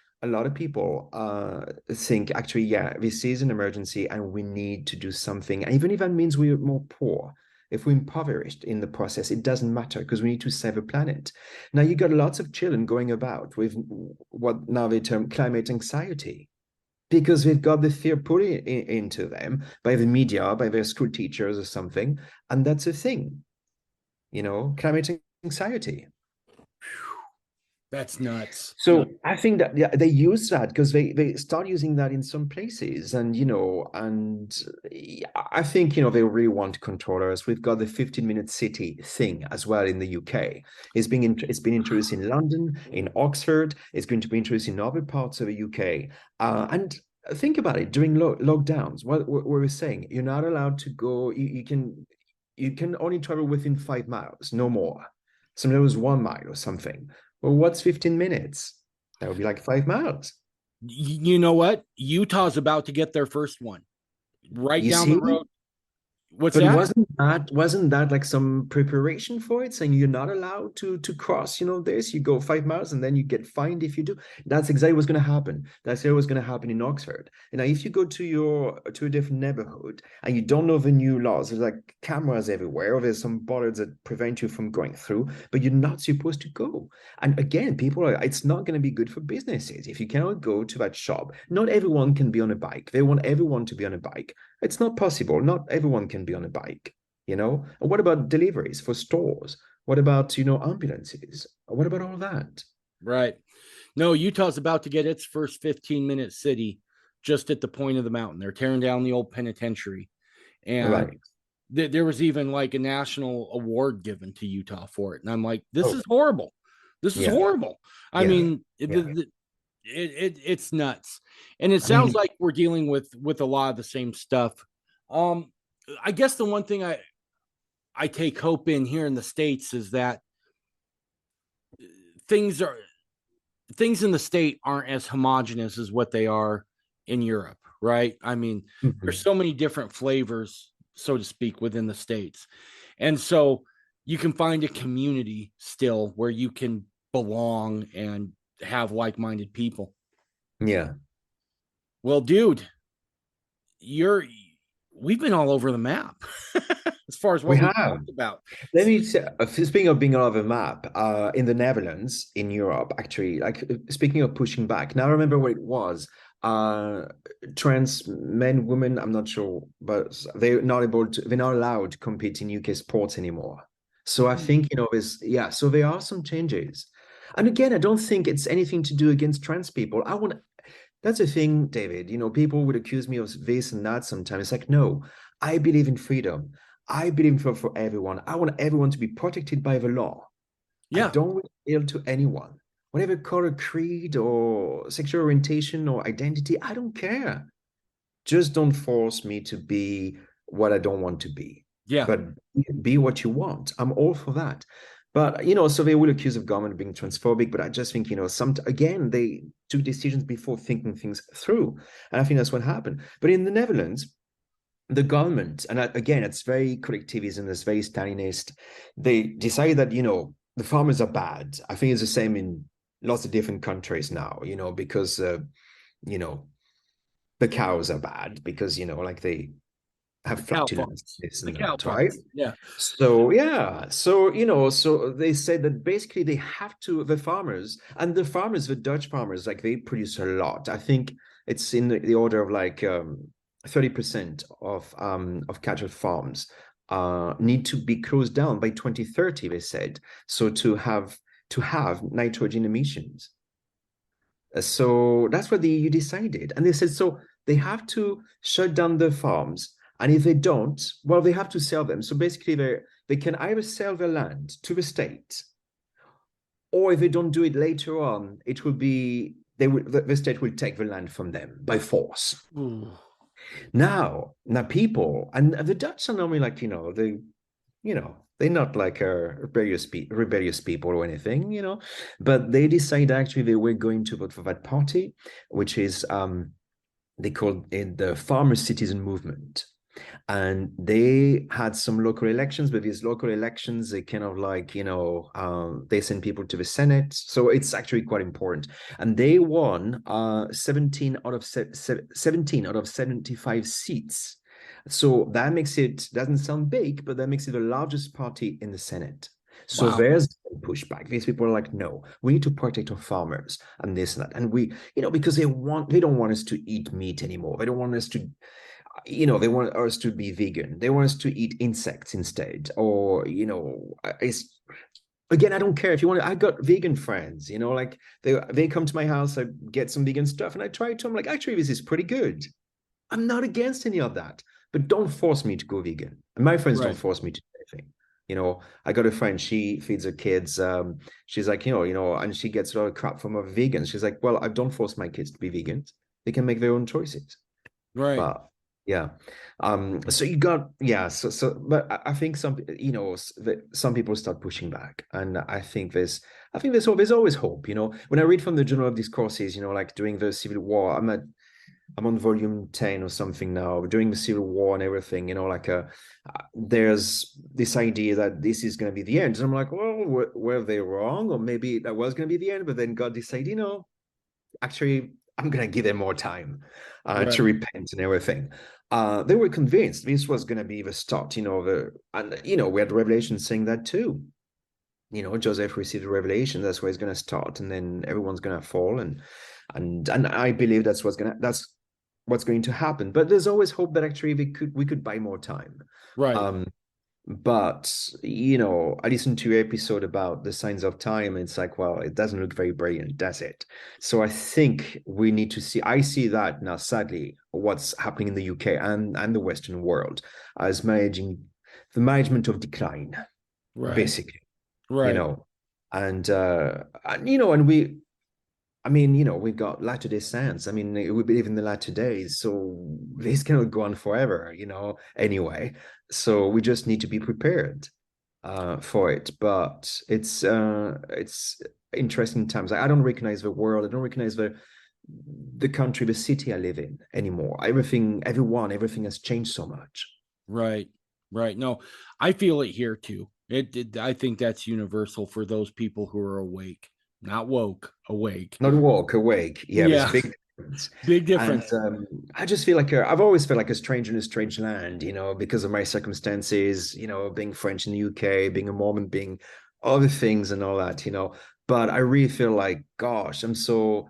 think actually, yeah, this is an emergency and we need to do something. And even if that means we're more poor, if we're impoverished in the process, it doesn't matter because we need to save a planet. Now you got lots of children going about with what now they term climate anxiety, because they've got the fear put into them by the media, by their school teachers or something. And that's a thing, you know, climate anxiety. That's nuts. So I think that yeah, they use that because they start using that in some places, and you know, and I think, you know, they really want to control us. We've got the 15-minute city thing as well in the UK. It's been introduced in London, in Oxford. It's going to be introduced in other parts of the UK. And think about it, during lockdowns, what we're saying, you're not allowed to go. You can only travel within 5 miles, no more. Sometimes it was 1 mile or something. Well, what's 15 minutes? That would be like 5 miles. You know what? Utah's about to get their first one right You down see? the road. What's But that? wasn't that like some preparation for it, saying you're not allowed to cross, you know, this, you go 5 miles and then you get fined if you do? That's exactly what's going to happen. That's exactly what's going to happen in Oxford. And now if you go to a different neighborhood and you don't know the new laws, there's like cameras everywhere, or there's some bollards that prevent you from going through, but you're not supposed to go. And again, it's not going to be good for businesses if you cannot go to that shop. Not everyone can be on a bike. They want everyone to be on a bike. It's not possible. Not everyone can be on a bike, you know? And what about deliveries for stores? What about, you know, ambulances? What about all that? Right. No, Utah's about to get its first 15-minute city just at the point of the mountain. They're tearing down the old penitentiary. And Right. there was even like a national award given to Utah for it. And I'm like, this Oh, is horrible. This is yeah. horrible. I Yeah. mean, Yeah. it's nuts. And it sounds like we're dealing with a lot of the same stuff. I guess the one thing I take hope in here in the States is that things in the state aren't as homogenous as what they are in Europe, right? I mean, there's so many different flavors, so to speak, within the states. And so you can find a community still where you can belong and have like-minded people. Yeah. Well, dude, we've been all over the map as far as what we talked about. Let me say, speaking of being all over the map, in the Netherlands, in Europe, actually, like speaking of pushing back, now I remember what it was. Trans men, women, I'm not sure, but they're not allowed to compete in UK sports anymore. So I think, so there are some changes. And again, I don't think it's anything to do against trans people. That's the thing, David. People would accuse me of this and that sometimes. It's like, no, I believe in freedom. I believe for everyone. I want everyone to be protected by the law. I Yeah. don't wish ill to anyone. Whatever color, creed, or sexual orientation or identity, I don't care. Just don't force me to be what I don't want to be. Yeah. But be what you want. I'm all for that. But, so they will accuse of government of being transphobic, but I just think, again, they took decisions before thinking things through. And I think that's what happened. But in the Netherlands, the government, and again, it's very collectivism, it's very Stalinist. They decided that, the farmers are bad. I think it's the same in lots of different countries now, because, the cows are bad because, like they have flatulence, this The and cow that, right? parts. Yeah. So, yeah. So, so they said that basically they have to, the farmers, the Dutch farmers, like they produce a lot. I think it's in the order of like 30% of cattle farms need to be closed down by 2030, they said. So to have nitrogen emissions. So that's what the EU decided. And they said, so they have to shut down the farms. And if they don't, well, they have to sell them. So basically, they can either sell their land to the state, or if they don't do it later on, it will be, the state will take the land from them by force. Ooh. Now people, and the Dutch are normally like, they're not like a rebellious people or anything, but they decided actually they were going to vote for that party, which is they called it the Farmer Citizen Movement. And they had some local elections, but these local elections, they kind of like, they send people to the Senate. So it's actually quite important. And they won 17 out of 75 seats. So that makes it, doesn't sound big, but that makes it the largest party in the Senate. So Wow. there's pushback. These people are like, no, we need to protect our farmers and this and that. And we, because they don't want us to eat meat anymore. They don't want us to, they want us to be vegan. They want us to eat insects instead. Or, it's, again, I don't care if you want to, I got vegan friends, like they come to my house, I get some vegan stuff and I try it. I'm like, actually, this is pretty good. I'm not against any of that, but don't force me to go vegan. And my friends don't force me to do anything. I got a friend, she feeds her kids. She's like, and she gets a lot of crap from other vegans. She's like, well, I don't force my kids to be vegans. They can make their own choices. Right. But yeah. So you got, but I think some people start pushing back. And I think there's always hope, when I read from the Journal of Discourses, like during the Civil War, I'm on volume 10 or something now, during the Civil War and everything, there's this idea that this is going to be the end. And I'm like, well, were they wrong? Or maybe that was going to be the end, but then God decided, actually, I'm going to give them more time to repent and everything. They were convinced this was going to be the start, we had Revelation saying that too. Joseph received a revelation, that's where it's going to start, and then everyone's going to fall. And I believe that's what's going to happen. But there's always hope that actually we could buy more time. Right. But I listened to your episode about the signs of time, and it's like, well, it doesn't look very brilliant, does it? So I think we need to see. I see that now, sadly, what's happening in the UK and the Western world as the management of decline, basically. Right. And we. I mean, we've got Latter-day Saints. I mean, we believe in the latter days, so this cannot go on forever, anyway. So we just need to be prepared for it. But it's interesting times. I don't recognize the world. I don't recognize the country, the city I live in anymore. Everything has changed so much. Right. No, I feel it here too. I think that's universal for those people who are awake. Not woke, awake. Not woke, awake. Yeah, there's big difference. Big difference. And I just feel like I've always felt like a stranger in a strange land, because of my circumstances, being French in the UK, being a Mormon, being other things and all that, But I really feel like, gosh, I'm so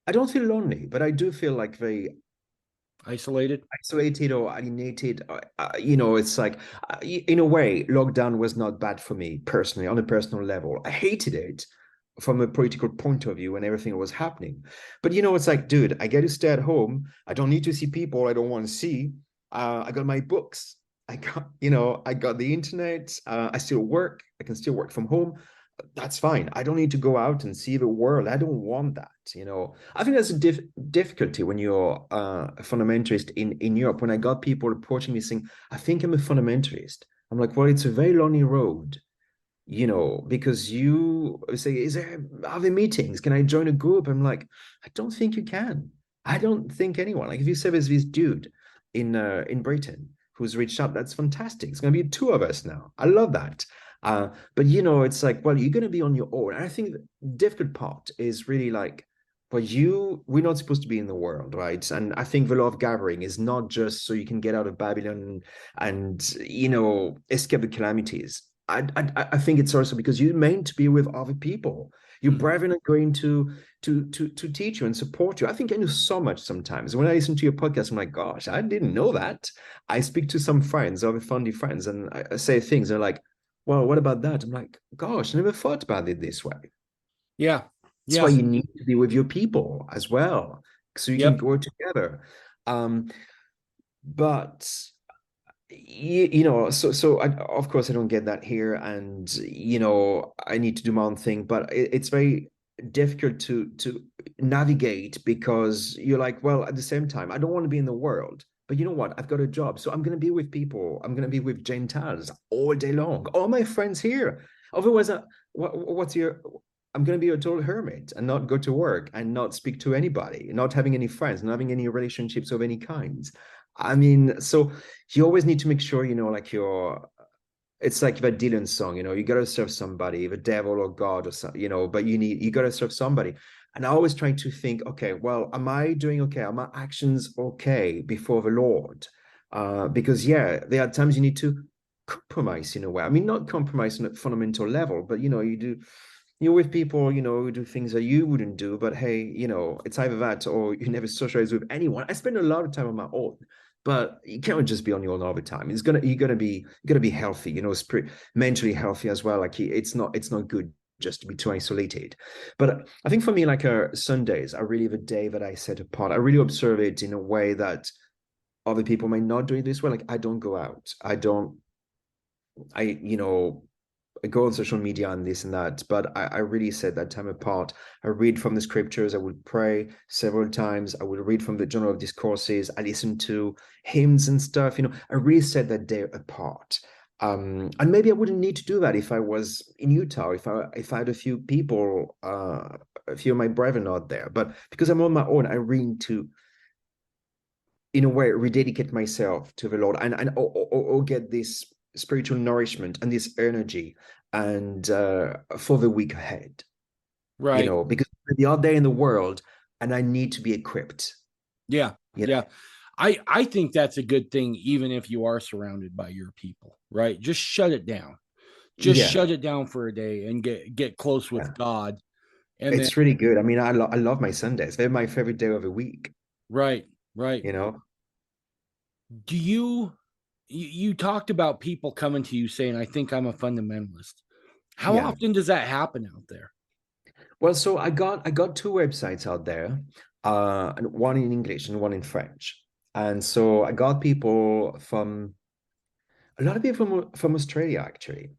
I don't feel lonely, but I do feel like very Isolated? isolated or alienated. It's like, in a way, lockdown was not bad for me personally, on a personal level. I hated it from a political point of view when everything was happening. But it's like, dude, I get to stay at home. I don't need to see people I don't want to see. I got my books. I got the internet. I still work. I can still work from home. That's fine. I don't need to go out and see the world. I don't want that. I think that's a difficulty when you're a fundamentalist in Europe. When I got people approaching me saying, I think I'm a fundamentalist. I'm like, well, it's a very lonely road, because you say, are there meetings? Can I join a group? I'm like, I don't think you can. I don't think anyone. Like if you say there's this dude in Britain who's reached out, that's fantastic. It's going to be two of us now. I love that. But it's like, well, you're going to be on your own. And I think the difficult part is really like, but we're not supposed to be in the world, right? And I think the law of gathering is not just so you can get out of Babylon and escape the calamities. I think it's also because you're meant to be with other people. Your brethren are going to teach you and support you. I think I know so much sometimes. When I listen to your podcast, I'm like, gosh, I didn't know that. I speak to some friends, other fundy friends, and I say things. They're like, well, what about that? I'm like, gosh, I never thought about it this way. Yeah. That's why you need to be with your people as well, so you can grow together. But of course I don't get that here, and I need to do my own thing. But it's very difficult to navigate, because you're like, well, at the same time, I don't want to be in the world. But you know what? I've got a job, so I'm going to be with people. I'm going to be with Gentiles all day long. All my friends here. Otherwise, I'm going to be a total hermit and not go to work and not speak to anybody, not having any friends, not having any relationships of any kinds. I mean, so you always need to make sure, like it's like the Dylan song, you got to serve somebody, the devil or God or something, but you got to serve somebody. And I always try to think, okay, well, am I doing okay? Are my actions okay before the Lord? Because there are times you need to compromise in a way. I mean, not compromise on a fundamental level, but you're with people, who do things that you wouldn't do, but hey, it's either that or you never socialize with anyone. I spend a lot of time on my own, but you can't just be on your own all the time. You're gonna be healthy, mentally healthy as well. Like it's not good just to be too isolated. But I think for me, like Sundays are really the day that I set apart. I really observe it in a way that other people might not do it this way. Like I don't go out. I go on social media and this and that, but I really set that time apart. I read from the scriptures. I would pray several times. I would read from the Journal of Discourses. I listen to hymns and stuff. I really set that day apart. And maybe I wouldn't need to do that if I was in Utah, if I had a few people, a few of my brethren out there. But because I'm on my own, I really need to, in a way, rededicate myself to the Lord or get this spiritual nourishment and this energy and for the week ahead, right? Because the other day in the world and I need to be equipped. Yeah. I think that's a good thing, even if you are surrounded by your people, right? Just shut it down. Shut it down for a day and get close with God. And it's really good. I mean, I love my Sundays. They're my favorite day of the week. Right. Do you talked about people coming to you saying, I think I'm a fundamentalist. How often does that happen out there? Well, so I got two websites out there, one in English and one in French. And so I got people a lot of people from Australia actually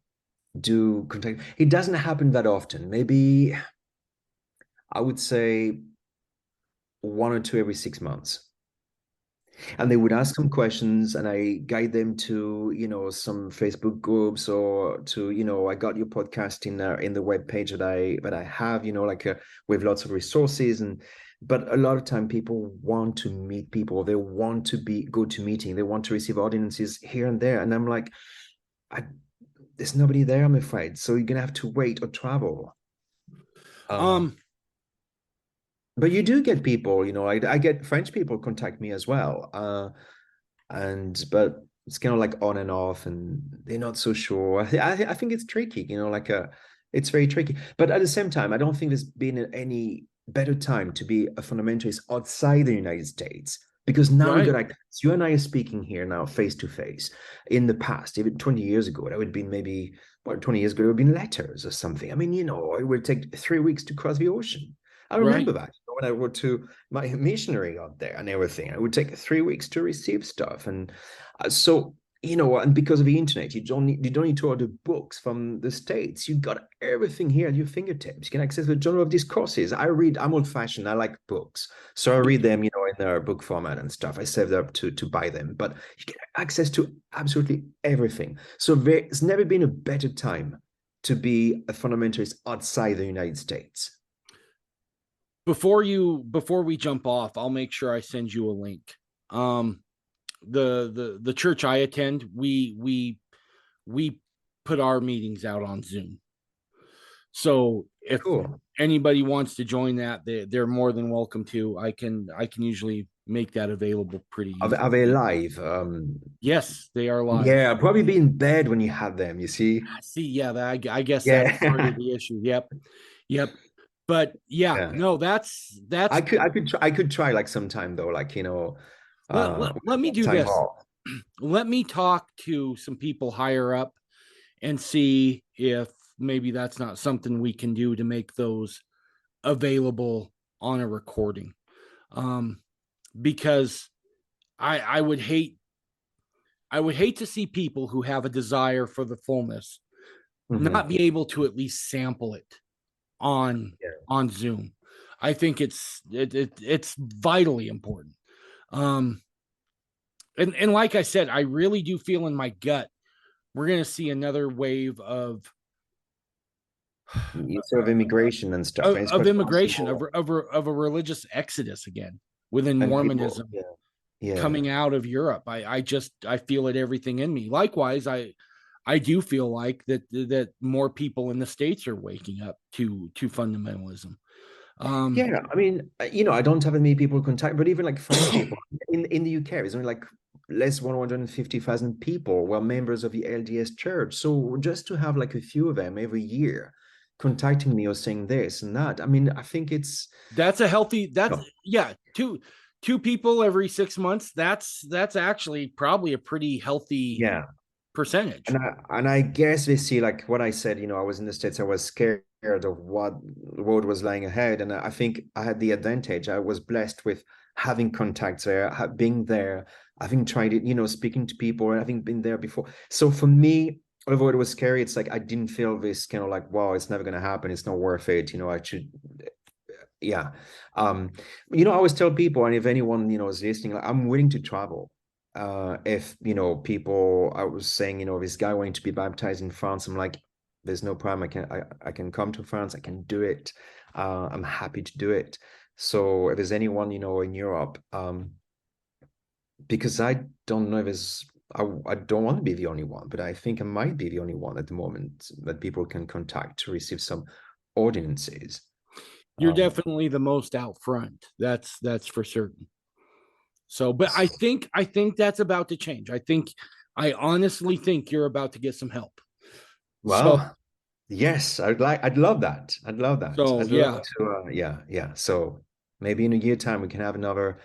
do contact. It doesn't happen that often. Maybe I would say one or two every 6 months. And they would ask some questions and I guide them to, some Facebook groups or to, I got your podcast in the web page that I have, with lots of resources. But a lot of time people want to meet people. They want to go to meeting. They want to receive audiences here and there. And I'm like, there's nobody there, I'm afraid. So you're going to have to wait or travel. But you do get people, I get French people contact me as well. But it's kind of like on and off and they're not so sure. I think it's tricky, it's very tricky. But at the same time, I don't think there's been any better time to be a fundamentalist outside the United States? Because now we Right. got, like, you and I are speaking here now face to face. In the past, even 20 years ago, that would have been maybe, well, 20 years ago, it would have been letters or something. I mean, it would take 3 weeks to cross the ocean. I remember Right. that, when I went to my missionary out there and everything. It would take 3 weeks to receive stuff. And so, and because of the internet, you don't need to order books from the States. You got everything here at your fingertips. You can access the Journal of Discourses. I'm old-fashioned. I like books. So I read them, in their book format and stuff. I saved up to buy them. But you get access to absolutely everything. So there's never been a better time to be a fundamentalist outside the United States. Before we jump off, I'll make sure I send you a link. The church I attend, we put our meetings out on Zoom. So if Cool. anybody wants to join that, they're more than welcome to. I can usually make that available pretty easily. Are they live? Yes, they are live. Yeah, I'll probably be in bed when you had them, you see? Yeah, I guess Yeah. that's part of the issue. Yep. But Yeah. no, that's I could try, like, sometime though, like, let me do time this. off. Let me talk to some people higher up and see if maybe that's not something we can do to make those available on a recording. Because I would hate to see people who have a desire for the fullness not be able to at least sample it on Zoom. I think it's vitally important. And like I said, I really do feel in my gut we're going to see another wave of Sort of immigration and stuff. And it's quite immigration, possible. of a religious exodus again within And Mormonism people, yeah. coming out of Europe. I feel it everything in me. Likewise, I do feel like that more people in the States are waking up to fundamentalism. Yeah, I mean, I don't have many people contact, but even like French people in the UK, there's only like less 150,000 people were members of the LDS Church. So just to have like a few of them every year contacting me or saying this and that, I mean, I think that's a healthy. Two people every 6 months. That's actually probably a pretty healthy percentage. And I guess they see, like what I said, I was in the States, I was scared of what the road was lying ahead. And I think I had the advantage. I was blessed with having contacts there, being there, having tried it, speaking to people, and having been there before. So for me, although it was scary, it's like I didn't feel this kind of like, wow, it's never going to happen. It's not worth it. I should, yeah. I always tell people, and if anyone, is listening, like, I'm willing to travel. If people, I was saying, this guy wanting to be baptized in France, I'm like, there's no problem. I can come to France. I can do it. I'm happy to do it. So if there's anyone, in Europe, because I don't know if I don't want to be the only one, but I think I might be the only one at the moment that people can contact to receive some ordinances. You're definitely the most out front. That's for certain. So, but I think that's about to change. I honestly think you're about to get some help. Well, so, yes, I'd love that. I'd love that. So, I'd love to, yeah. So maybe in a year time we can have another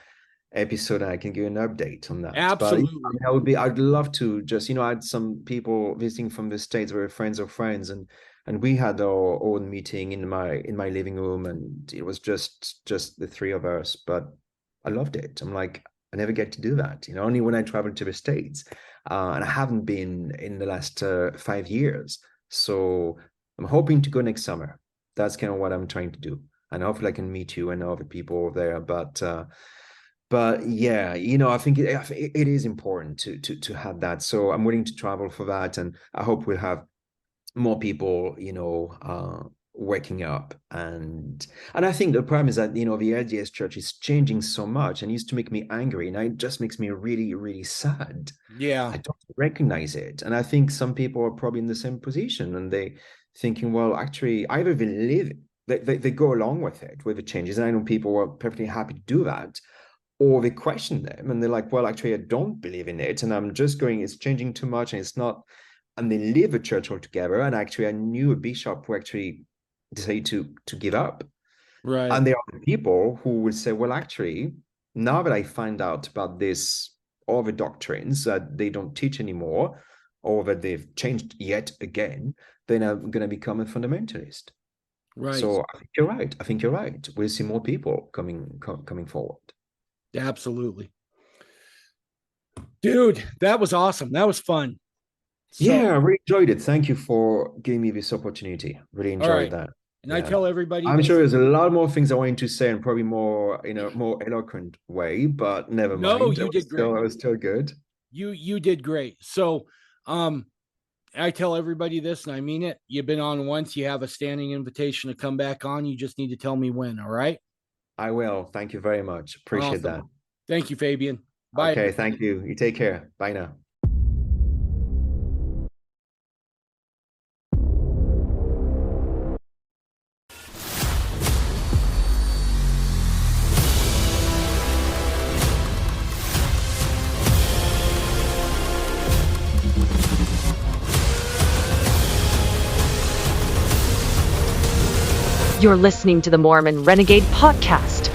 episode and I can give an update on that. Absolutely. But I'd love to just, I had some people visiting from the States who were friends of friends, and we had our own meeting in my living room, and it was just the three of us, but I loved it. I'm like, I never get to do that, only when I travel to the States. And I haven't been in the last 5 years. So I'm hoping to go next summer. That's kind of what I'm trying to do. And hopefully I can meet you and other people there. But yeah, I think it is important to have that. So I'm willing to travel for that. And I hope we'll have more people, waking up. And I think the problem is that, the LDS Church is changing so much and used to make me angry. And it just makes me really, really sad. Yeah. I don't recognize it. And I think some people are probably in the same position, and they thinking, well, actually, either they go along with it, with the changes. And I know people are perfectly happy to do that, or they question them and they're like, well, actually, I don't believe in it. And I'm just going, it's changing too much and it's not, and they leave the church altogether. And actually, I knew a bishop who actually decided to give up. Right. And there are people who will say, well, actually, now that I find out about this, all the doctrines that they don't teach anymore, or that they've changed yet again, then I'm going to become a fundamentalist. Right. So I think you're right. I think you're right. We'll see more people coming forward. Absolutely. Dude, that was awesome. That was fun. Yeah, I really enjoyed it. Thank you for giving me this opportunity. Really enjoyed that. And I tell everybody I'm this, sure there's a lot more things I wanted to say, and probably more in a more eloquent way, but never mind. You did great. It was still good. You did great. So I tell everybody this, and I mean it. You've been on once. You have a standing invitation to come back on. You just need to tell me when. All right. I will. Thank you very much. Appreciate that. Thank you, Fabian. Bye. Okay. Thank you. You take care. Bye now. You're listening to the Mormon Renegade Podcast.